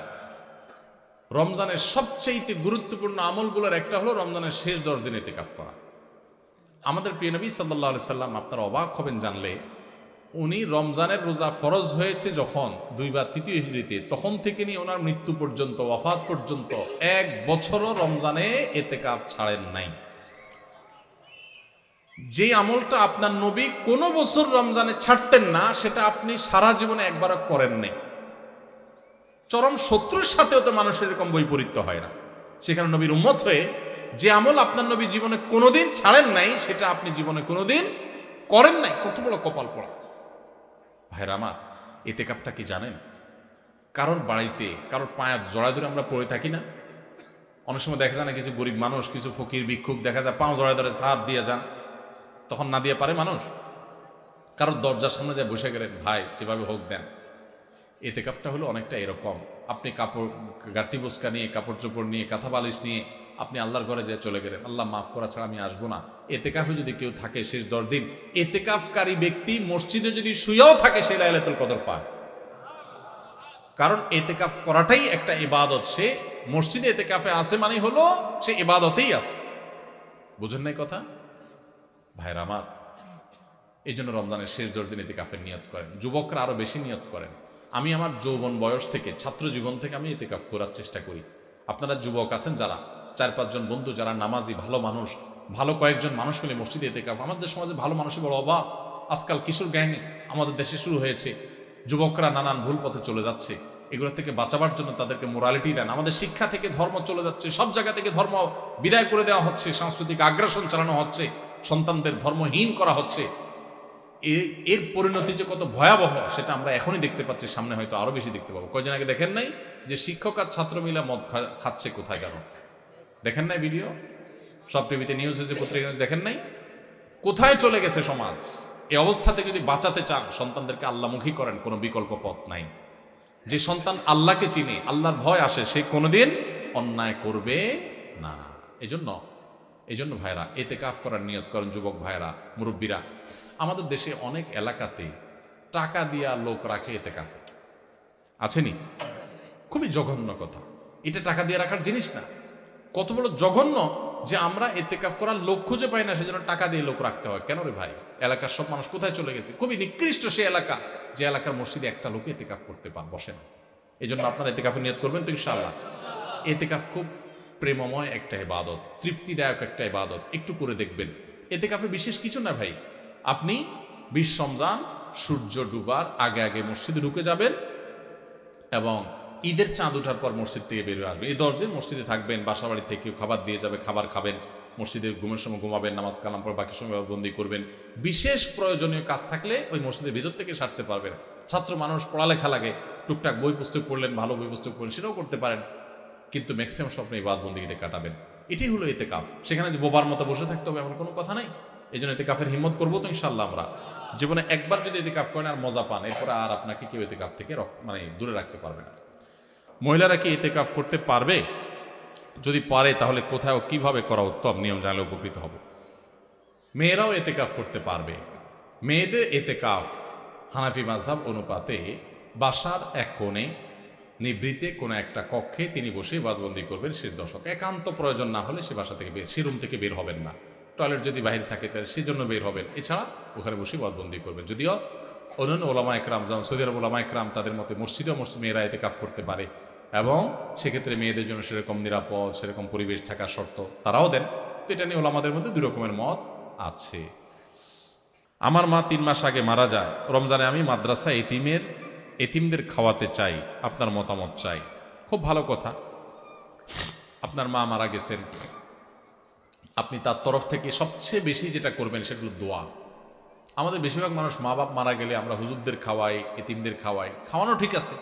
রমজানের সবচেয়ে গুরুত্বপূর্ণ আমলগুলোর একটা হলো রমজানের শেষ 10 দিন এতেকাফ করা। আমাদের প্রিয় নবী সাল্লাল্লাহু আলাইহি সাল্লাম, আপনারা অবাক হবেন জানলে, উনি রমজানের রোজা ফরজ হয়েছে যখন 2 বা 3 হিজরিতে, তখন থেকে নিয়ে ওনার মৃত্যু পর্যন্ত, ওয়াফাত পর্যন্ত 1 বছরও রমজানে এতেকাফ ছাড়েন নাই। যে আমলটা আপনার নবী কোনো বছর রমজানে ছাড়তেন না, সেটা আপনি সারা জীবনে একবারও করেন নাই। চরম শত্রুর সাথেও তো মানুষের এরকম বৈপরীত্য হয় না। সেখানে নবীর উম্মত হয়ে যে আমল আপনার নবী জীবনে কোনোদিন ছাড়েন নাই, সেটা আপনি জীবনে কোনোদিন করেন নাই। কত বড় কপাল পড়া ভাইরা আমার। এতেকাফটা কি জানেন? কারোর বাড়িতে কারোর পায়ে জড়ায় ধরে আমরা পড়ে থাকি না? অনেক সময় দেখা যায় না, কিছু গরিব মানুষ, কিছু ফকির ভিক্ষুক দেখা যায় পাও জড়ায় ধরে সাহায্য দিয়ে যান, তখন না দিয়ে পারে মানুষ। কারোর দরজার সামনে যায় বসে গেলেন, ভাই যেভাবে হোক দেন। এতেকাফটা হলো অনেকটা এরকম, আপনি কাপড় গাট্টি বোসকা নিয়ে, কাপড় চোপড় নিয়ে, কাঁথা বালিশ নিয়ে আপনি আল্লাহর ঘরে যেয়ে চলে গেলেন, আল্লাহ মাফ করা ছাড়া আমি আসবো না। এতেকাফে যদি কেউ থাকে শেষ 10 দিন, এতেকাফকারী ব্যক্তি মসজিদে যদি শুয়েও থাকে, সে লাইলাতুল কদর পায়। কারণ এতেকাফ করাটাই একটা ইবাদত। সে মসজিদে এতেকাফে আছে মানে হলো সে ইবাদতেই আছে। বুঝেন নাই কথা ভাইরা আমার? এই জন্য রমজানের শেষ 10 দিন এতেকাফের নিয়ত করেন। যুবকরা আরো বেশি নিয়ত করেন। আমি আমার যৌবন বয়স থেকে, ছাত্র জীবন থেকে আমি এতেকাফ করার চেষ্টা করি। আপনারা যুবক আছেন যারা, 4-5 জন বন্ধু যারা নামাজি, ভালো মানুষ, ভালো কয়েকজন মানুষ মিলে মসজিদে এতেকাফ। আমাদের সমাজে ভালো মানুষের বড় অভাব। আজকাল কিশোর গ্যাং আমাদের দেশে শুরু হয়েছে। যুবকরা নানান ভুল পথে চলে যাচ্ছে। এগুলো থেকে বাঁচাবার জন্য তাদেরকে মোরালিটি দেন। আমাদের শিক্ষা থেকে ধর্ম চলে যাচ্ছে, সব জায়গা থেকে ধর্ম বিদায় করে দেওয়া হচ্ছে, সাংস্কৃতিক আগ্রাসন চালানো হচ্ছে, সন্তানদের ধর্মহীন করা হচ্ছে। এর পরিণতি যে কত ভয়াবহ সেটা আমরা এখনই দেখতে পাচ্ছি, সামনে হয়তো আরো বেশি দেখতে পাবো। কয়দিন আগে দেখেন নাই যে শিক্ষক আর ছাত্র মিলে মদ খাচ্ছে কোথায়, কেন দেখেন নাই? ভিডিও সব টিভিতে নিউজ হয়েছে, পত্রিকা নিউজ দেখেন নাই? কোথায় চলে গেছে সমাজ? এই অবস্থাতে যদি বাঁচাতে চান, সন্তানদেরকে আল্লাহমুখী করেন, কোনো বিকল্প পথ নাই। যে সন্তান আল্লাহকে চিনে, আল্লাহর ভয় আসে, সে কোনোদিন অন্যায় করবে না। এজন্য ভাইরা এতেকাফ করার নিয়ত করেন। যুবক ভাইরা, মুরব্বীরা, আমাদের দেশে অনেক এলাকাতে টাকা দিয়া লোক রাখে এতেকাফে, আছেনি? খুবই জঘন্য কথা। এটা টাকা দিয়ে রাখার জিনিস না। কত বড় জঘন্য যে আমরা এতেকাফ করার লোক খুঁজে পাই না, সেজন্য টাকা দিয়ে লোক রাখতে হয়। কেন রে ভাই? এলাকার সব মানুষ কোথায় চলে গেছে? খুবই নিকৃষ্ট সে এলাকা যে এলাকার মসজিদে একটা লোক এতেকাফ করতে বসে না। এই জন্য আপনারা এতেকাফের নিয়ত করবেন তো ইনশাআল্লাহ। এতেকাফ খুব প্রেমময় একটা ইবাদত, তৃপ্তিদায়ক একটা ইবাদত, একটু করে দেখবেন। এতেকাফে বিশেষ কিছু না ভাই, আপনি 20 রমজান সূর্য ডুবার আগে আগে মসজিদে ঢুকে যাবেন এবং ঈদের চাঁদ ওঠার পর মসজিদ থেকে বের হয়ে আসবেন। এই 10 দিন মসজিদে থাকবেন, বাসা বাড়ি থেকে খাবার দিয়ে যাবে, খাবার খাবেন, মসজিদে ঘুমের সময় ঘুমাবেন, নামাজ কালাম পর বাকি সময় বন্দি করবেন। বিশেষ প্রয়োজনীয় কাজ থাকলে ওই মসজিদের ভিতর থেকে সারতে পারবেন। ছাত্র মানুষ, পড়ালেখা লাগে, টুকটাক বই পুস্তক পড়লেন, ভালো বই পুস্তক পড়লেন, সেটাও করতে পারেন। কিন্তু ম্যাক্সিমাম স্বপ্ন ইবাদত বন্দেগীতে কাটাবেন। এটাই হলো এতেকাফ। সেখানে যে বোবার মতো বসে থাকতে হবে এমন কোনো কথা নাই। এই জন্য এতেকাফের হিম্মত করবো তো ইনশাল্লাহ। আমরা জীবনে একবার যদি এতেকাফ করেন আর মজা পান, এরপরে আর আপনাকে কেউ এতেকাফ থেকে দূরে রাখতে পারবে না। মহিলারা কি এতেকাফ করতে পারবে? যদি পারে তাহলে কোথায় ও কিভাবে করা উত্তম, নিয়ম জানলে উপকৃত হব। মেয়েরাও এতেকাফ করতে পারবে। মেয়েদের এতেকাফ হানাফি মাযহাব অনুপাতে বাসার এক কোণে নিভৃতে কোনো একটা কক্ষে তিনি বসে ইবাদতবন্দি করবেন শেষ দশক। একান্ত প্রয়োজন না হলে সে বাসা থেকে সে রুম থেকে বের হবেন না। টয়লেট যদি বাহির থাকে তাহলে সেজন্য বের হবেন, এছাড়া ওখানে বসে ইবাদতবন্দি করবেন। যদিও অন্যান্য ওলামা একরাম, যেমন সৌদি আরব ওলামা একরাম, তাদের মতে মসজিদ মেয়েরা এতেকাফ করতে পারে এবং সেক্ষেত্রে মেয়েদের জন্য সেরকম নিরাপদ, সেরকম পরিবেশ থাকার শর্ত তারাও দেন। তো এটা নিয়ে ওলামাদের মধ্যে দুই রকমের মত আছে। আমার মা 3 মাস আগে মারা যায়। রমজানে আমি মাদ্রাসা এতিমদের খাওয়াতে চাই, আপনার মতামত চাই। খুব ভালো কথা। আপনার মা মারা গেছেন, আপনি তার তরফ থেকে সবচেয়ে বেশি যেটা করবেন সেগুলো দোয়া। আমাদের বেশিরভাগ মানুষ মা বাপ মারা গেলে আমরা হুজুরদের খাওয়াই, এতিমদের খাওয়াই। খাওয়ানো ঠিক আছে,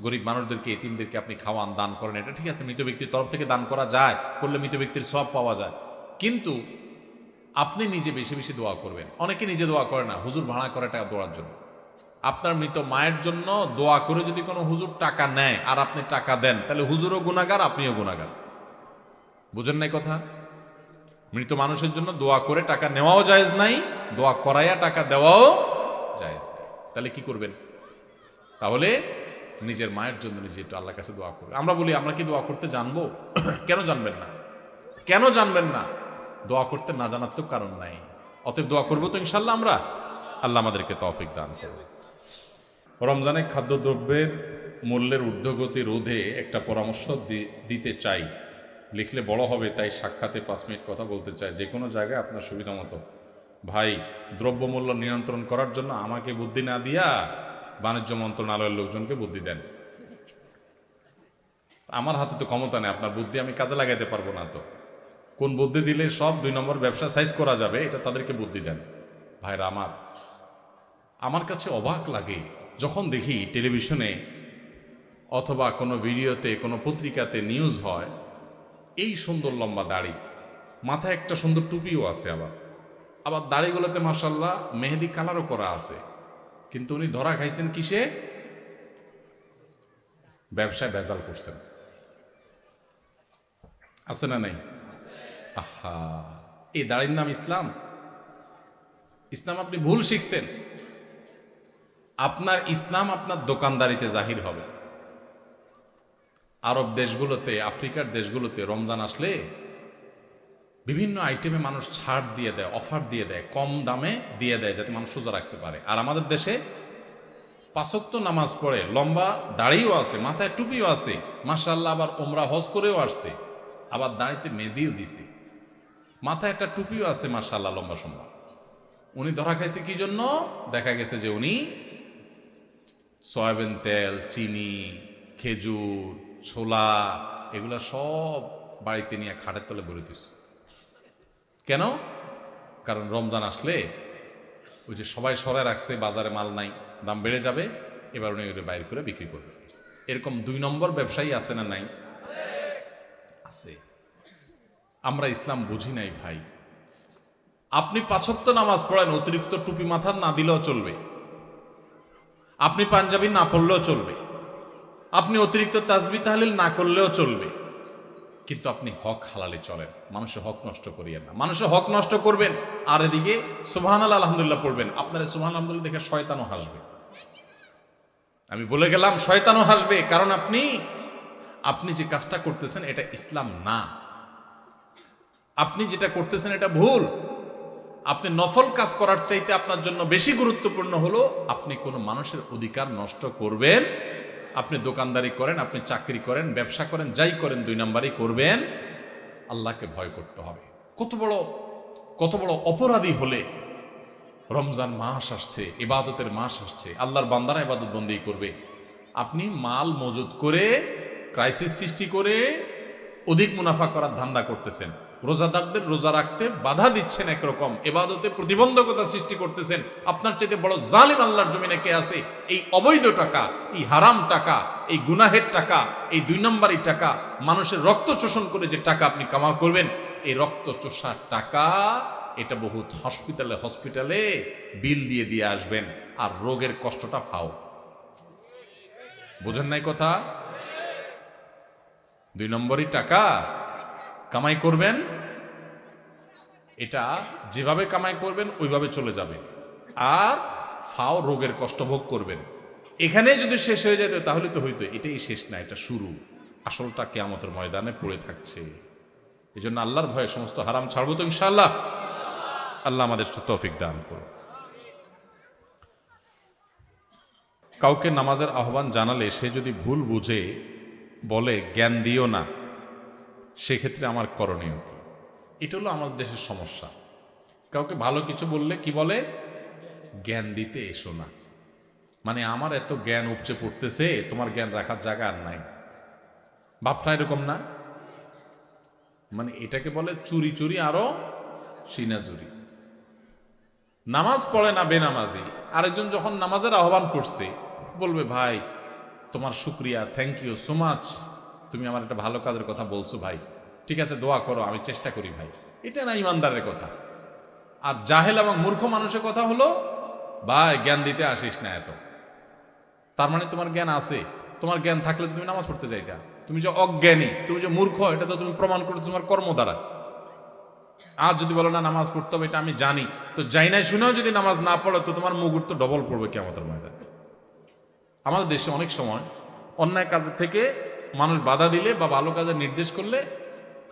গরিব মানুষদেরকে, এতিমদেরকে আপনি খাওয়ান, দান করেন, এটা ঠিক আছে। মৃত ব্যক্তির তরফ থেকে দান করা যায়, করলে মৃত ব্যক্তির সওয়াব পাওয়া যায়। কিন্তু আপনি নিজে বেশি বেশি দোয়া করবেন। অনেকে নিজে দোয়া করে না, হুজুর ভাড়া করে টাকা দোয়ার জন্য। আপনার মৃত মায়ের জন্য দোয়া করে যদি কোনো হুজুর টাকা নেয় আর আপনি টাকা দেন, তাহলে হুজুরও গুনাহগার, আপনিও গুনাহগার। বুঝেন নাই কথা? মৃত মানুষের জন্য দোয়া করে টাকা নেওয়াও জায়েজ নাই, দোয়া করাইয়া টাকা দেওয়াও জায়েজ নাই। তাহলে কি করবেন? তাহলে নিজের মায়ের জন্য নিজে একটু আল্লাহর কাছে দোয়া করবেন। আমরা বলি, আমরা কি দোয়া করতে জানবো? কেন জানবেন না? কেন জানবেন না? দোয়া করতে না জানার তো কারণ নাই। অতএব দোয়া করবো তো ইনশাল্লাহ আমরা। আল্লাহ আমাদেরকে তৌফিক দান করবে। রমজানে খাদ্যদ্রব্যের মূল্যের ঊর্ধ্বগতি রোধে একটা পরামর্শ দিতে চাই। লিখলে বড় হবে, তাই সাক্ষাতে 5 মিনিট কথা বলতে চাই, যে কোনো জায়গায় আপনার সুবিধা মতো। ভাই, দ্রব্যমূল্য নিয়ন্ত্রণ করার জন্য আমাকে বুদ্ধি না দিয়া বাণিজ্য মন্ত্রণালয়ের লোকজনকে বুদ্ধি দেন। আমার হাতে তো ক্ষমতা নেই, আপনার বুদ্ধি আমি কাজে লাগাইতে পারবো না। তো কোন বুদ্ধি দিলে সব 2 নম্বর ব্যবসা সাইজ করা যাবে, এটা তাদেরকে বুদ্ধি দেন। ভাইরা আমার কাছে অবাক লাগে যখন দেখি টেলিভিশনে অথবা কোনো ভিডিওতে, কোনো পত্রিকাতে নিউজ হয়, এই সুন্দর লম্বা দাড়ি, মাথায় একটা সুন্দর টুপিও আছে, আবার দাড়িগুলোতে মাশাআল্লাহ মেহেদি কালারও করা আছে। কিন্তু উনি ধরা খাইছেন কিসে? ব্যবসায় ভেজাল করছেন। আছে না নাই? আহা, এই দাড়ির নাম ইসলাম? ইসলাম আপনি ভুল শিখছেন। আপনার ইসলাম আপনার দোকানদারিতে জাহির হবে। আরব দেশগুলোতে, আফ্রিকার দেশগুলোতে রমজান আসলে বিভিন্ন আইটেমে মানুষ ছাড় দিয়ে দেয়, অফার দিয়ে দেয়, কম দামে দিয়ে দেয়, যাতে মানুষ সোজা রাখতে পারে। আর আমাদের দেশে 5 ওয়াক্ত নামাজ পড়ে, লম্বা দাড়িও আছে, মাথায় টুপিও আছে, মাশাআল্লাহ, আবার ওমরা হজ করেও আসছে, আবার দাড়িতে মেহেদিও দিছে, মাথায় একটা টুপিও আছে, মাশাআল্লাহ, লম্বা সম্ভব। উনি ধরা খাইছে কি জন্য? দেখা গেছে যে উনি সয়াবিন তেল, চিনি, খেজুর, ছোলা, এগুলা সব বাড়িতে নিয়ে খাটের তলে ভরে দিচ্ছে। কেন? কারণ রমজান আসলে ওই যে সবাই সরায় রাখছে, বাজারে মাল নাই, দাম বেড়ে যাবে, এবার উনি ওটা বাইর করে বিক্রি করবে। এরকম 2 নম্বর ব্যবসায়ী আছে না নাই? আছে। আমরা ইসলাম বুঝি নাই ভাই। আপনি 5 ওয়াক্ত নামাজ পড়েন, অতিরিক্ত টুপি মাথার না দিলেও চলবে, আপনি পাঞ্জাবি না পড়লেও চলবে, আপনি অতিরিক্ত তাসবিহ তাহলিল না করলেও চলবে, কিন্তু আপনি হক হালালে চলেন। মানুষের হক নষ্ট করিয়েন না। মানুষের হক নষ্ট করবেন আর এদিকে সুবহানাল্লাহ আলহামদুলিল্লাহ পড়বেন, আপনার সুবহানাল্লাহ আলহামদুলিল্লাহ দেখে শয়তানও হাসবে। আমি বলে গেলাম, শয়তানও হাসবে, কারণ আপনি যে কাজটা করতেছেন এটা ইসলাম না। আপনি যেটা করতেছেন এটা ভুল। আপনি নফল কাজ করার চাইতে আপনার জন্য বেশি গুরুত্বপূর্ণ হলো আপনি কোনো মানুষের অধিকার নষ্ট করবেন। আপনি দোকানদারি করেন, আপনি চাকরি করেন, ব্যবসা করেন, যাই করেন 2 নাম্বারই করবেন। আল্লাহকে ভয় করতে হবে। কত বড় অপরাধী হলে রমজান মাস আসছে, ইবাদতের মাস আসছে, আল্লাহর বান্দারা ইবাদত বন্দেগী করবে, আপনি মাল মজুত করে ক্রাইসিস সৃষ্টি করে অধিক মুনাফা করার ধান্দা করতেছেন। রোজাদারদের রোজা রাখতে বাধা দিচ্ছেন, একরকম ইবাদতে প্রতিবন্ধকতা সৃষ্টি করতেছেন। আপনার চাইতে বড় জালিম আল্লাহর জমিনে কে আছে? এই অবৈধ টাকা, এই হারাম টাকা, এই গুনাহের টাকা, এই 2 নম্বরই টাকা, মানুষের রক্ত শোষণ করে যে টাকা আপনি কামা করবেন, এই রক্ত চোষার টাকা এটা বহুত হসপিটালে বিল দিয়ে আসবেন, আর রোগের কষ্টটা ফাও। বুঝেন নাই কথা? 2 নম্বরই টাকা কামাই করবেন, এটা যেভাবে কামাই করবেন ওইভাবে চলে যাবে, আর ফাও রোগের কষ্ট ভোগ করবেন। এখানে যদি শেষ হয়ে যেত তাহলে তো হইতো। এটাই শেষ না, এটা শুরু। আসলটা কিয়ামতের ময়দানে পড়ে থাকছে। এই জন্য আল্লাহর ভয়ে সমস্ত হারাম ছাড়বো তো ইনশাআল্লাহ। আল্লাহ আমাদের তৌফিক দান করুন। কাউকে নামাজের আহ্বান জানালে সে যদি ভুল বুঝে বলে জ্ঞান দিও না, সেক্ষেত্রে আমার করণীয় কি? এটা হলো আমাদের দেশের সমস্যা। কাউকে ভালো কিছু বললে কি বলে? জ্ঞান দিতে এসো না। মানে আমার এত জ্ঞান উপচে পড়তেছে, তোমার জ্ঞান রাখার জায়গা আর নাই। ভাবটা এরকম না? মানে এটাকে বলে চুরি চুরি আরো সিনাজুরি। নামাজ পড়ে না বেনামাজি, আরেকজন যখন নামাজের আহ্বান করছে বলবে ভাই তোমার শুক্রিয়া, থ্যাংক ইউ সো মাচ, তুমি আমার একটা ভালো কাজের কথা বলছো ভাই, ঠিক আছে দোয়া করো, আমি চেষ্টা করি ভাই। এটা না ইমানদারের কথা। আর জাহেল এবং মূর্খ মানুষের কথা হলো ভাই জ্ঞান দিতে আসিস না এত। তার মানে তোমার জ্ঞান আছে, তোমার জ্ঞান থাকলে তুমি নামাজ পড়তে যাইতা। তুমি যে অজ্ঞানী, তুমি যে মূর্খ, এটা তো তুমি প্রমাণ করছো তোমার কর্ম দ্বারা। আর যদি বলো না নামাজ পড়তে হবে, এটা আমি জানি, তো যাই নাই শুনেও যদি নামাজ না পড়ো তো তোমার মুগুর তো ডবল পড়বে কিয়ামতের ময়দানে। আমাদের দেশে অনেক সময় অন্যায় কাজের থেকে মানুষ বাধা দিলে বা ভালো কাজের নির্দেশ করলে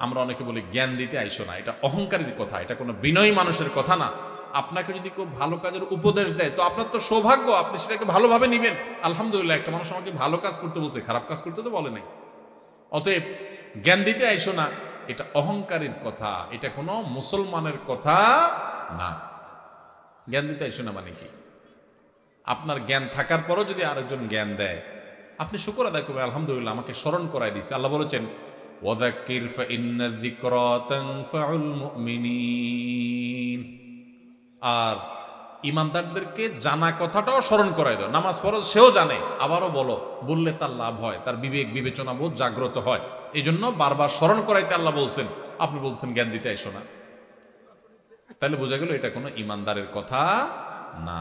আমরা অনেকে বলি জ্ঞান দিতে আইসো না। এটা অহংকারীর কথা, এটা কোনো বিনয়ী মানুষের কথা না। আপনাকে যদি কেউ ভালো কাজের উপদেশ দেয় তো আপনার তো সৌভাগ্য, আপনি সেটাকে ভালোভাবে নিবেন। আলহামদুলিল্লাহ, একটা মানুষ আমাকে ভালো কাজ করতে বলছে, খারাপ কাজ করতে তো বলে নাই। অতএব জ্ঞান দিতে আইসো না, এটা অহংকারীর কথা, এটা কোনো মুসলমানের কথা না। জ্ঞান দিতে আইসো না মানে কি? আপনার জ্ঞান থাকার পরও যদি আরেকজন জ্ঞান দেয়, আপনি শুকর আদায় করবেন, আলহামদুলিল্লাহ আমাকে স্মরণ করাই দিয়েছে। আল্লাহ বলেছেন ওয়াযাক্কির ফাইন্না যিকরা তানফাউল মুমিনিন। আর ইমানদারদেরকে জানা কথাটাও স্মরণ করাই দাও। নামাজ ফরজ সেও জানে, আবারও বলো, বললে তার লাভ হয়, তার বিবেক বিবেচনা বোধ জাগ্রত হয়। এই জন্য বারবার স্মরণ করাইতে আল্লাহ বলছেন। আপনি বলছেন জ্ঞান দিতে এসো না, তাহলে বোঝা গেল এটা কোনো ইমানদারের কথা না।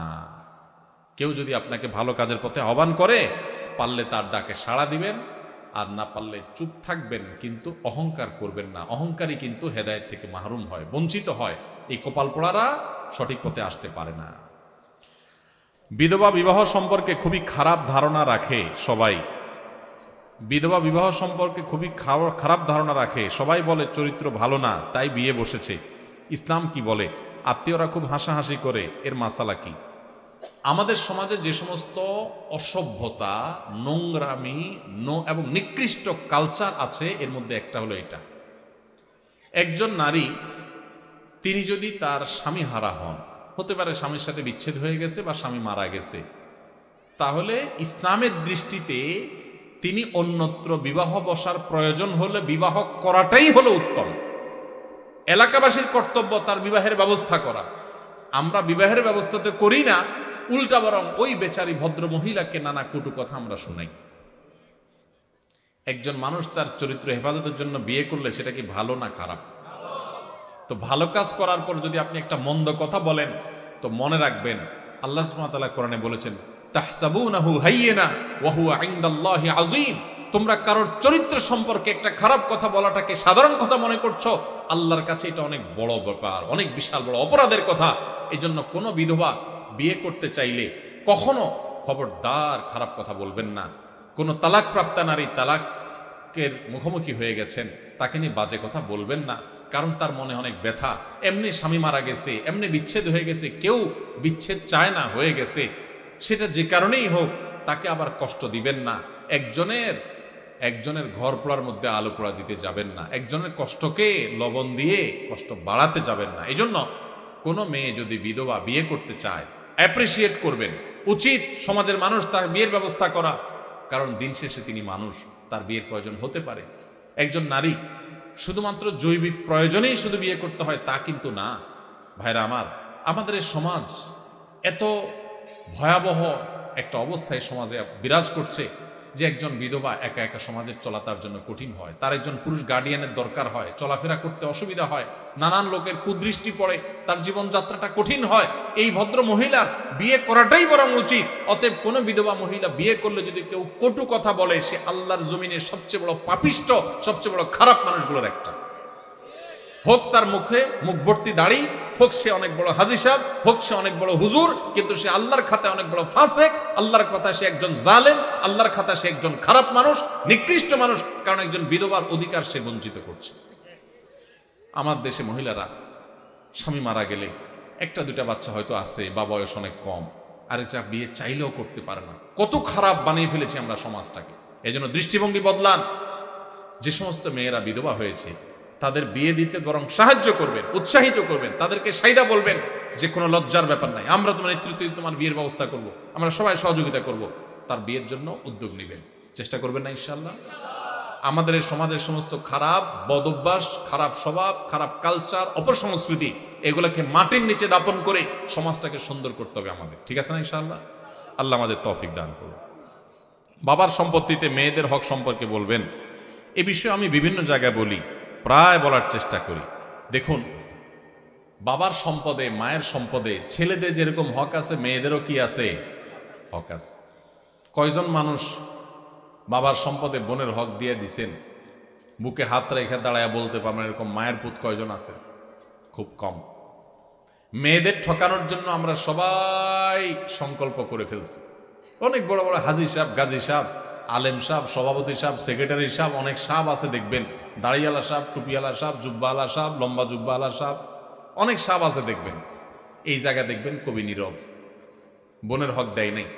কেউ যদি আপনাকে ভালো কাজের পথে আহ্বান করে, পারলে তার ডাকে সাড়া দিবেন, আর না পারলে চুপ থাকবেন, কিন্তু অহংকার করবেন না। অহংকারী কিন্তু হেদায়েত থেকে মাহরুম হয়, বঞ্চিত হয়। এই কপাল পোড়ারা সঠিক পথে আসতে পারে না। বিধবা বিবাহ সম্পর্কে খুবই খারাপ ধারণা রাখে সবাই। বিধবা বিবাহ সম্পর্কে খুবই খারাপ ধারণা রাখে সবাই, বলে চরিত্র ভালো না তাই বিয়ে বসেছে। ইসলাম কি বলে? আত্মীয়রা খুব হাসাহাসি করে, এর মাসালা কি? আমাদের সমাজে যে সমস্ত অসভ্যতা, নোংরামি এবং নিকৃষ্ট কালচার আছে, এর মধ্যে একটা হলো এটা। একজন নারী তিনি যদি তার স্বামী হারা হন, হতে পারে স্বামীর সাথে বিচ্ছেদ হয়ে গেছে বা স্বামী মারা গেছে, তাহলে ইসলামের দৃষ্টিতে তিনি অন্যত্র বিবাহ বসার প্রয়োজন হলে বিবাহ করাটাই হলো উত্তম। এলাকাবাসীর কর্তব্য তার বিবাহের ব্যবস্থা করা। আমরা বিবাহের ব্যবস্থাতে করি না, উল্টা বরং ওই বেচারি ভদ্র মহিলাকে নানা কটু কথা আমরা শুনাই। একজন মানুষ তার চরিত্র হেফাজতের জন্য বিয়ে করলে সেটা কি ভালো না খারাপ? তো ভালো কাজ করার পর যদি আপনি একটা মন্দ কথা বলেন, তো মনে রাখবেন আল্লাহ সুবহানাহু ওয়া তাআলা কোরআনে বলেছেন তাহসাবুনাহু হাইয়িনা ওয়া হুয়া ইনদাল্লাহি আযীম। তোমরা কারোর চরিত্র সম্পর্কে একটা খারাপ কথা বলাটাকে সাধারণ কথা মনে করছো, আল্লাহর কাছে এটা অনেক বড় ব্যাপার, অনেক বিশাল বড় অপরাধের কথা। এই জন্য কোনো বিধবা বিয়ে করতে চাইলে কখনো খবরদার খারাপ কথা বলবেন না। কোনো তালাকপ্রাপ্তা নারী তালাকের মুখোমুখি হয়ে গেছেন, তাকে নিয়ে বাজে কথা বলবেন না। কারণ তার মনে অনেক ব্যথা, এমনি স্বামী মারা গেছে, এমনি বিচ্ছেদ হয়ে গেছে, কেউ বিচ্ছেদ চায় না, হয়ে গেছে, সেটা যে কারণেই হোক তাকে আবার কষ্ট দিবেন না। একজনের ঘর পোড়ার মধ্যে আলো পোড়া দিতে যাবেন না, একজনের কষ্টকে লবণ দিয়ে কষ্ট বাড়াতে যাবেন না। এই জন্য কোনো মেয়ে যদি বিধবা বিয়ে করতে চায়, অ্যাপ্রিসিয়েট করবেন, উচিত সমাজের মানুষ তার বিয়ের ব্যবস্থা করা, কারণ দিন শেষে তিনি মানুষ, তার বিয়ের প্রয়োজন হতে পারে। একজন নারী শুধুমাত্র জৈবিক প্রয়োজনেই শুধু বিয়ে করতে হয় তা কিন্তু না। ভাইরা আমার, আমাদের এই সমাজ এত ভয়াবহ একটা অবস্থায় সমাজে বিরাজ করছে যে একজন বিধবা একা একা সমাজের চলা তার জন্য কঠিন হয়, তার একজন পুরুষ গার্ডিয়ানের দরকার হয়, চলাফেরা করতে অসুবিধা হয়, নানান লোকের কুদৃষ্টি পড়ে, তার জীবনযাত্রাটা কঠিন হয়। এই ভদ্র মহিলার বিয়ে করাটাই বরং উচিত। অতএব কোনো বিধবা মহিলা বিয়ে করলে যদি কেউ কটু কথা বলে, সে আল্লাহর জমিনের সবচেয়ে বড় পাপিষ্ট, সবচেয়ে বড় খারাপ মানুষগুলোর একটা। হোক তার মুখে মুখ ভর্তি দাড়ি, হোক সে অনেক বড় হাজী সাহেব, হোক সে অনেক বড় হুজুর, কিন্তু সে আল্লাহর খাতায় অনেক বড় ফাসেক, আল্লাহর কথায় সে একজন জালেম, আল্লাহর খাতায় সে একজন খারাপ মানুষ, নিকৃষ্ট মানুষ, কারণ একজন বিধবার অধিকার সে বঞ্চিত করছে। আমার দেশে মহিলারা স্বামী মারা গেলে একটা দুটা বাচ্চা হয়তো আছে বা বয়স অনেক কম, আরে যা বিয়ে চাইলেও করতে পারে না। কত খারাপ বানিয়ে ফেলেছি আমরা সমাজটাকে। এই জন্য দৃষ্টিভঙ্গি বদলান। যে সমস্ত মেয়েরা বিধবা হয়েছে তাদের বিয়ে দিতে বরং সাহায্য করবেন, উৎসাহিত করবেন, তাদেরকে সাইদা বলবেন যে কোনো লজ্জার ব্যাপার নাই, আমরা তোমার নেতৃত্বে তোমার বিয়ের ব্যবস্থা করব, আমরা সবাই সহযোগিতা করব। তার বিয়ের জন্য উদ্যোগ নেবেন, চেষ্টা করবেন না ইনশাআল্লাহ। আমাদের এই সমাজের সমস্ত খারাপ বদ অভ্যাস, খারাপ স্বভাব, খারাপ কালচার, অপসংস্কৃতি, এগুলোকে মাটির নিচে দাপন করে সমাজটাকে সুন্দর করতে হবে আমাদের, ঠিক আছে না ইনশাআল্লাহ? আল্লাহ আমাদের তৌফিক দান করুন। বাবার সম্পত্তিতে মেয়েদের হক সম্পর্কে বলবেন, এ বিষয়ে আমি বিভিন্ন জায়গায় বলি, প্রায় বলার চেষ্টা করি। দেখুন, বাবার সম্পদে, মায়ের সম্পদে ছেলেদের যেরকম হক আছে, মেয়েদেরও কি আছে? হক আছে। কয়জন মানুষ বাবার সম্পদে বোনের হক দিয়ে দিছেন? বুকে হাত রেখে দাঁড়ায় বলতে পারবেন এরকম মায়ের পুত কয়জন আছে? খুব কম। মেয়েদের ঠকানোর জন্য আমরা সবাই সংকল্প করে ফেলছি। অনেক বড় বড় হাজী সাহেব, গাজী সাহেব, আলেম সাহেব, সভাপতি সাহেব, সেক্রেটারি সাহেব, অনেক সাহেব আছে দেখবেন, দাড়িওয়ালা সাহেব, টুপিওয়ালা সাহেব, জুব্বাওয়ালা সাহেব, লম্বা জুব্বাওয়ালা সাহেব, অনেক সাহেব আছে দেখবেন। এই জায়গায় দেখবেন কবি নীরব, বোনের হক দেয় নাই।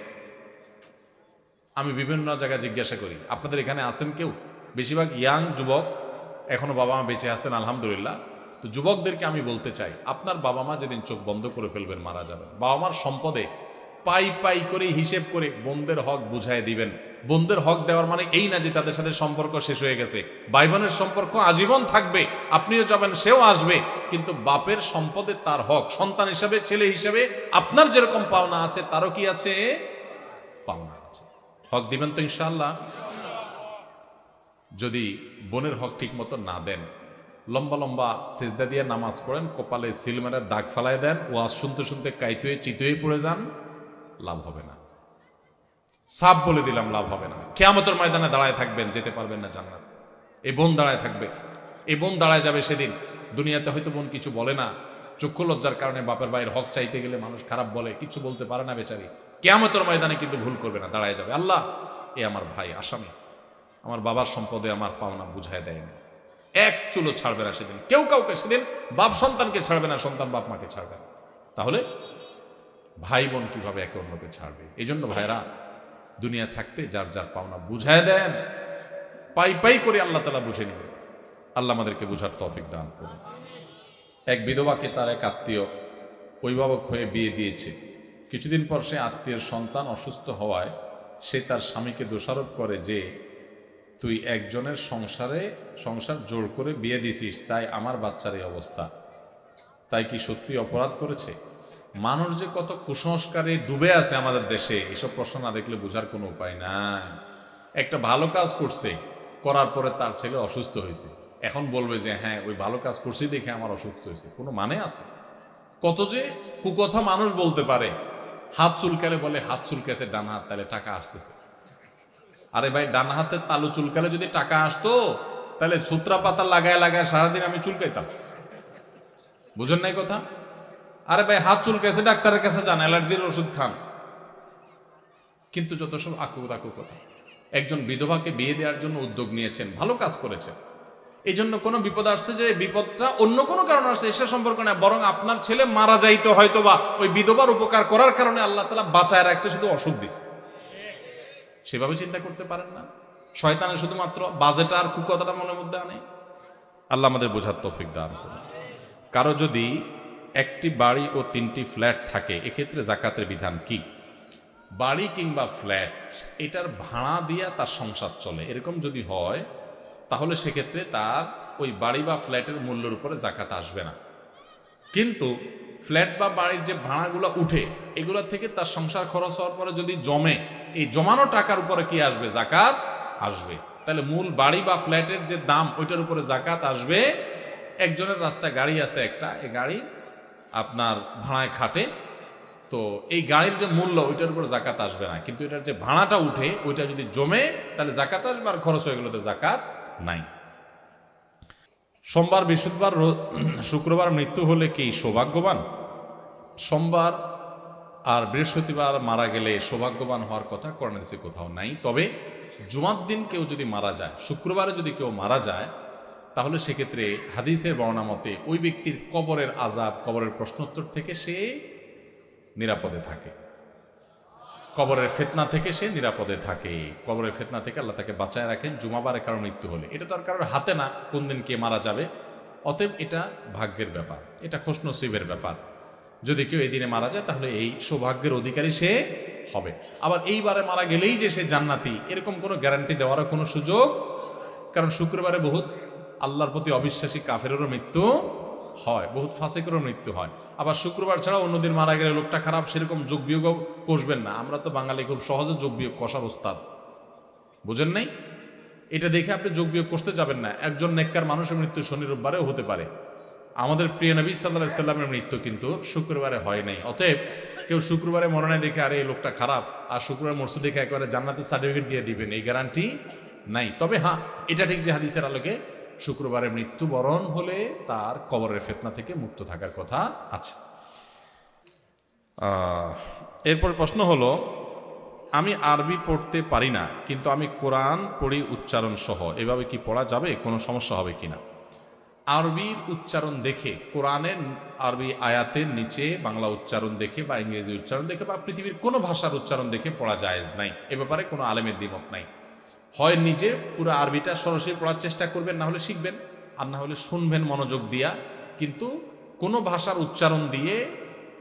আমি বিভিন্ন জায়গায় জিজ্ঞাসা করি, আপনাদের এখানে আছেন কেউ? বেশিরভাগ ইয়াং যুবক, এখনো বাবা মা বেঁচে আছেন আলহামদুলিল্লাহ। তো যুবকদেরকে আমি বলতে চাই, আপনার বাবা মা যেদিন চোখ বন্ধ করে ফেলবেন, মারা যাবেন, বাবা মার সম্পদে পাই পাই করে হিসেব করে বোনদের হক বুঝাই দিবেন। বোনদের হক দেওয়ার মানে এই না যে তাদের সাথে সম্পর্ক শেষ হয়ে গেছে। ভাই বোনের সম্পর্ক আজীবন থাকবে, আপনিও যাবেন, সেও আসবে, কিন্তু বাপের সম্পদে তার হক, সন্তান হিসাবে, ছেলে হিসাবে আপনার যেরকম পাওনা আছে তারও কি আছে? পাওনা আছে। হক দিবেন তো ইনশাআল্লাহ? যদি বোনের হক ঠিক মতো না দেন, লম্বা লম্বা সেজদা দিয়ে নামাজ পড়েন, কপালে সিলমারের দাগ ফালায় দেন, ওয়াজ শুনতে শুনতে কাইতে হয়ে চিত হয়ে পড়ে যান, লাভ হবে না। সাপ বলে দিলাম, লাভ হবে না। কিয়ামতের ময়দানে দাঁড়ায় থাকবেন, যেতে পারবেন না জান্নাত। এই বোন দাঁড়ায় থাকবে, এই বোন দাঁড়ায় যাবে সেদিন। দুনিয়াতে হয়তো বোন কিছু বলে না, চক্ষু লজ্জার কারণে বাপের ভাইয়ের হক চাইতে গেলে মানুষ খারাপ বলে, কিছু বলতে পারে না বেচারি। কিয়ামতের ময়দানে কিন্তু ভুল করবে না, দাঁড়ায় যাবে, আল্লাহ এ আমার ভাই আসামি, আমার বাবার সম্পদে আমার পাওনা বুঝায় দেয়নি। এক চুলো ছাড়বে না সেদিন কেউ কাউকে, সেদিন বাপ সন্তানকে ছাড়বে না, সন্তান বাপ মাকে ছাড়বে না। তাহলে ভাই বোন কিভাবে একে অন্যকে ছাড়বে? এই জন্য ভাইরা, দুনিয়া থাকতে যার যার পাওনা বুঝায় দেন, পাই পাই করে আল্লাহ তাআলা বুঝে নেবেন। আল্লাহ আমাদেরকে বুঝার তৌফিক দান করুন। এক বিধবাকে তার এক আত্মীয় অভিভাবক হয়ে বিয়ে দিয়েছে। কিছুদিন পর সে আত্মীয়ের সন্তান অসুস্থ হওয়ায় সে তার স্বামীকে দোষারোপ করে যে, তুই একজনের সংসার জোর করে বিয়ে দিছিস, তাই আমার বাচ্চার এই অবস্থা। তাই কি সত্যি অপরাধ করেছে? মানুষ যে কত কুসংস্কারে ডুবে আছে আমাদের দেশে, এসব প্রশ্ন না দেখলে বোঝার কোনো উপায় নাই। একটা ভালো কাজ করছে, করার পরে তার ছেলে অসুস্থ হয়েছে, এখন বলবে যে হ্যাঁ ওই ভালো কাজ করছি দেখে আমার অসুস্থ হয়েছে। কোনো মানে আছে? কত যে কুকথা মানুষ বলতে পারে। হাত চুলকালে বলে হাত চুলকেছে ডান হাত, তাহলে টাকা আসতেছে। আরে ভাই, ডান হাতের তালু চুলকালে যদি টাকা আসতো, তাহলে সূত্রা পাতা লাগায় লাগায় সারাদিন আমি চুলকাইতাম। বুঝেন নাই কথা? আরে ভাই, হাত চুলকাইছে, ডাক্তারের কাছে যান, অ্যালার্জির ওষুধ খান। কিন্তু যত সব আকুর কথা। একজন বিধবাকে বিয়ে দেওয়ার জন্য উদ্যোগ নিয়েছেন, ভালো কাজ করেছেন, এই জন্য কোনো বিপদ আসছে যে বিপদটা অন্য কোনো কারণে আসছে এসে সম্পর্ক না, বরং আপনার ছেলে মারা যাইতো হয়তো বা ওই বিধবার উপকার করার কারণে আল্লাহ তাআলা বাঁচায় রাখছে, শুধু অসুখ দিচ্ছে। সেভাবে চিন্তা করতে পারেন না? শয়তানের শুধুমাত্র বাজেট আর কুকথাটা মনের মধ্যে আনে। আল্লাহ আমাদের বোঝার তৌফিক দান করুন। কারো যদি একটি বাড়ি ও 3টি ফ্ল্যাট থাকে, এক্ষেত্রে যাকাতের বিধান কি? বাড়ি কিংবা ফ্ল্যাট এটার ভাড়া দিয়া তার সংসার চলে, এরকম যদি হয় তাহলে সেক্ষেত্রে তার ওই বাড়ি বা ফ্ল্যাটের মূল্যের উপরে জাকাত আসবে না। কিন্তু ফ্ল্যাট বা বাড়ির যে ভাড়াগুলো উঠে এগুলো থেকে তার সংসার খরচ হওয়ার পরে যদি জমে, এই জমানো টাকার উপরে কি আসবে? জাকাত আসবে। তাহলে মূল বাড়ি বা ফ্ল্যাটের যে দাম ওইটার উপরে জাকাত আসবে। একজনের রাস্তায় গাড়ি আছে একটা, এই গাড়ি আপনার ভাড়ায় খাটে, তো এই গাড়ির যে মূল্য ওইটার উপর জাকাত আসবে না, কিন্তু এটার যে ভাড়াটা উঠে ওইটা যদি জমে তাহলে জাকাত আসবে, আর খরচ হয়ে গেলে তো জাকাত নাই। সোমবার, বৃহস্পতিবার, শুক্রবার মৃত্যু হলে কি সৌভাগ্যবান? সোমবার আর বৃহস্পতিবার মারা গেলে সৌভাগ্যবান হওয়ার কথা কোরআনে হাদিসে কোথাও নাই। তবে জুমার দিন কেউ যদি মারা যায়, শুক্রবারে যদি কেউ মারা যায়, তাহলে সেক্ষেত্রে হাদিসের বর্ণনা মতে ওই ব্যক্তির কবরের আযাব, কবরের প্রশ্নোত্তর থেকে সে নিরাপদে থাকে, কবরের ফিতনা থেকে সে নিরাপদে থাকে, কবরের ফিতনা থেকে আল্লাহ তাকে বাঁচায় রাখেন জুমাবারে কারো মৃত্যু হলে। এটা তো আর কারোর হাতে না কোন দিন কে মারা যাবে, অতএব এটা ভাগ্যের ব্যাপার, এটা খুশনসিবের ব্যাপার। যদি কেউ এই দিনে মারা যায় তাহলে এই সৌভাগ্যের অধিকারী সে হবে। আবার এইবারে মারা গেলেই যে সে জান্নাতি এরকম কোনো গ্যারান্টি দেওয়ারও কোনো সুযোগ, কারণ শুক্রবারে বহুত আল্লাহর প্রতি অবিশ্বাসী কাফেরেরও মৃত্যু হয়, বহুত ফাসিকেরও মৃত্যু হয়। আবার শুক্রবার ছাড়া অন্যদিন মারা গেলে লোকটা খারাপ সেরকম যোগ বিয়োগ কষবেন না। আমরা তো বাঙালি খুব সহজে যোগ বিয়োগ কষার ওস্তাদ, বুঝেন নাই? এটা দেখে আপনি যোগ বিয়োগ করতে যাবেন না। একজন নেককার মানুষের মৃত্যু শনি রোববারেও হতে পারে। আমাদের প্রিয় নবী সাল্লাল্লাহু আলাইহি সাল্লামের মৃত্যু কিন্তু শুক্রবারে হয় নাই। অতএব কেউ শুক্রবারে মরণে দেখে আরে এই লোকটা খারাপ, আর শুক্রবার মরছে দেখে একেবারে জান্নাতের সার্টিফিকেট দিয়ে দিবেন, এই গ্যারান্টি নাই। তবে হ্যাঁ, এটা ঠিক যে হাদিসের আলোকে শুক্রবারে মৃত্যুবরণ হলে তার কবরের ফিতনা থেকে মুক্ত থাকার কথা আছে। এরপর প্রশ্ন হলো, আমি আরবি পড়তে পারি না, কিন্তু আমি কোরআন পড়ি উচ্চারণ সহ, এভাবে কি পড়া যাবে? কোনো সমস্যা হবে কিনা? আরবির উচ্চারণ দেখে, কোরআনের আরবি আয়াতের নিচে বাংলা উচ্চারণ দেখে বা ইংরেজি উচ্চারণ দেখে বা পৃথিবীর কোনো ভাষার উচ্চারণ দেখে পড়া জায়েজ নাই। এ ব্যাপারে কোনো আলেমের দ্বিমত নাই। হয় নিজে পুরো আরবিটা সরাসরি পড়ার চেষ্টা করবেন, না হলে শিখবেন, আর না হলে শুনবেন মনোযোগ দিয়া। কিন্তু কোনো ভাষার উচ্চারণ দিয়ে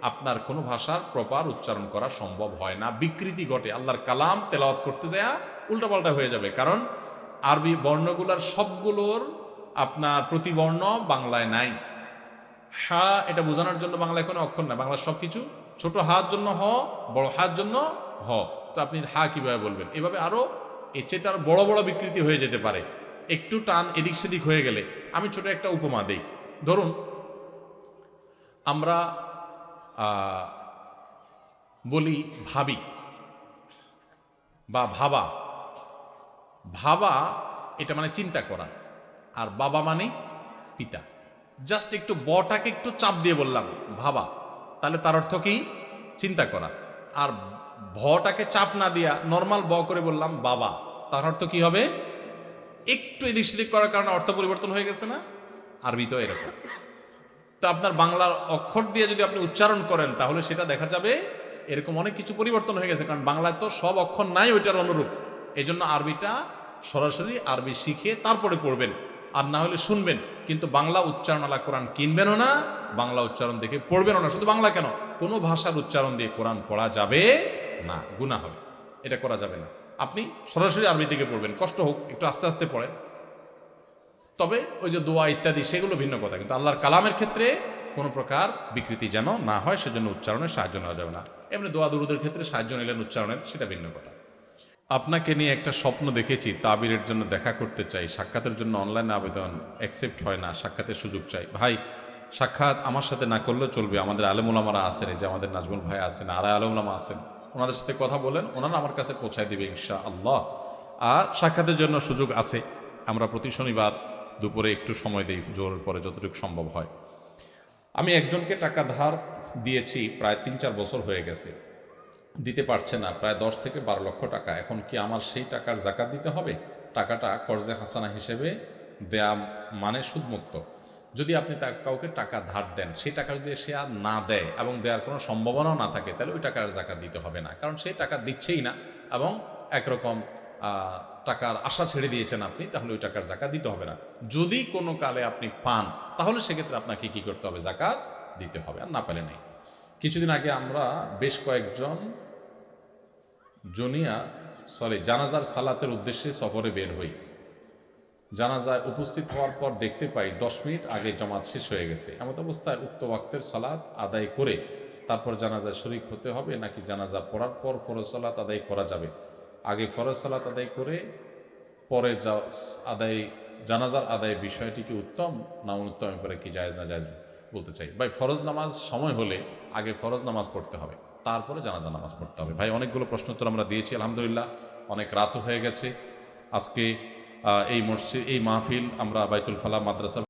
আপনার কোনো ভাষার প্রপার উচ্চারণ করা সম্ভব হয় না, বিকৃতি ঘটে। আল্লাহর কালাম তেলাওয়াত করতে যায় উল্টাপাল্টা হয়ে যাবে, কারণ আরবি বর্ণগুলার সবগুলোর আপনার প্রতিবর্ণ বাংলায় নাই। হা এটা বোঝানোর জন্য বাংলায় কোনো অক্ষর না, বাংলার সব কিছু ছোট হার জন্য হ, বড় হার জন্য হ, তো আপনি হা কিভাবে বলবেন? এভাবে আরো এর চেয়ে তার বড় বড় বিকৃতি হয়ে যেতে পারে। একটু টান এদিক সেদিক হয়ে গেলে, আমি ছোট একটা উপমা দিই। ধরুন আমরা বলি ভাবি বা ভাবা, ভাবা এটা মানে চিন্তা করা, আর বাবা মানে পিতা। জাস্ট একটু বটাকে একটু চাপ দিয়ে বললাম ভাবা, তাহলে তার অর্থ কি? চিন্তা করা। আর ভটাকে চাপ না দিয়া নর্মাল ব করে বললাম বাবা, তার অর্থ কি হবে? একটু এদিক সেদিক করার কারণে অর্থ পরিবর্তন হয়ে গেছে না? আরবি তো এরকম। তো আপনার বাংলার অক্ষর দিয়ে যদি আপনি উচ্চারণ করেন তাহলে সেটা দেখা যাবে এরকম অনেক কিছু পরিবর্তন হয়ে গেছে, কারণ বাংলায় তো সব অক্ষর নাই ওইটার অনুরূপ। এই জন্য আরবিটা সরাসরি আরবি শিখে তারপরে পড়বেন, আর না হলে শুনবেন, কিন্তু বাংলা উচ্চারণওয়ালা কোরআন কিনবেনও না, বাংলা উচ্চারণ দেখে পড়বেনও না। শুধু বাংলা কেন, কোনো ভাষার উচ্চারণ দিয়ে কোরআন পড়া যাবে না, গুনাহ হবে, এটা করা যাবে না। আপনি সরাসরি আরবি থেকে পড়বেন, কষ্ট হোক, একটু আস্তে আস্তে পড়েন। তবে ওই যে দোয়া ইত্যাদি সেগুলো ভিন্ন কথা, কিন্তু আল্লাহর কালামের ক্ষেত্রে কোনো প্রকার বিকৃতি যেন না হয় সেজন্য উচ্চারণের সাহায্য নেওয়া যাবে না। এমনি দোয়া দুরুদের ক্ষেত্রে সাহায্য নিলেন উচ্চারণের, সেটা ভিন্ন কথা। আপনাকে নিয়ে একটা স্বপ্ন দেখেছি, তাবিরের জন্য দেখা করতে চাই, সাক্ষাতের জন্য অনলাইনে আবেদন অ্যাকসেপ্ট হয় না, সাক্ষাতের সুযোগ চাই। ভাই, সাক্ষাৎ আমার সাথে না করলেও চলবে, আমাদের আলেম ওলামারা আছেন, এই যে আমাদের নাজমুল ভাই আছেন, আর আলেম ওলামা আছেন, ওনাদের সাথে কথা বলেন, ওনারা আমার কাছে পৌঁছায় দিবে ইনশাআল্লাহ। আর সাক্ষাতের জন্য সুযোগ আছে, আমরা প্রতি শনিবার দুপুরে একটু সময় দিই, জোরের পরে যতটুকু সম্ভব হয়। আমি একজনকে টাকা ধার দিয়েছি, প্রায় 3-4 বছর হয়ে গেছে, দিতে পারছে না, প্রায় 10 থেকে 12 লক্ষ টাকা। এখন কি আমার সেই টাকার জাকাত দিতে হবে? টাকাটা কর্জে হাসানা হিসেবে দেয়া মানে সুদমুক্ত। যদি আপনি কাউকে টাকা ধার দেন, সেই টাকা যদি সে আর না দেয় এবং দেওয়ার কোনো সম্ভাবনাও না থাকে, তাহলে ওই টাকার জাকাত দিতে হবে না, কারণ সেই টাকা দিচ্ছেই না এবং একরকম টাকার আশা ছেড়ে দিয়েছেন আপনি, তাহলে ওই টাকার জাকাত দিতে হবে না। যদি কোনো কালে আপনি পান, তাহলে সেক্ষেত্রে আপনাকে কি করতে হবে? জাকাত দিতে হবে, আর না পেলে নেই। কিছুদিন আগে আমরা বেশ কয়েকজন জানাজার সালাতের উদ্দেশ্যে সফরে বের হই। জানাজায় উপস্থিত হওয়ার পর দেখতে পাই 10 মিনিট আগে জামাত শেষ হয়ে গেছে। এমত অবস্থায় উক্ত ওয়াক্তের সালাত আদায় করে তারপর জানাজায় শরীক হতে হবে, নাকি জানাজা পড়ার পর ফরজ সালাত আদায় করা যাবে? আগে ফরজ সালাত আদায় করে পরে জানাজার আদায় বিষয়টি কি উত্তম না অনুত্তম, ব্যাপারে কি জায়েজ না জায়েজ বলতে চাই। ভাই, ফরজ নামাজ সময় হলে আগে ফরজ নামাজ পড়তে হবে, তারপরে জানাজা নামাজ পড়তে হবে। ভাই, অনেকগুলো প্রশ্ন উত্তর আমরা দিয়েছি আলহামদুলিল্লাহ। অনেক রাতও হয়ে গেছে। আজকে এই মাহফিল আমরা বাইতুল ফালাহ মাদ্রাসা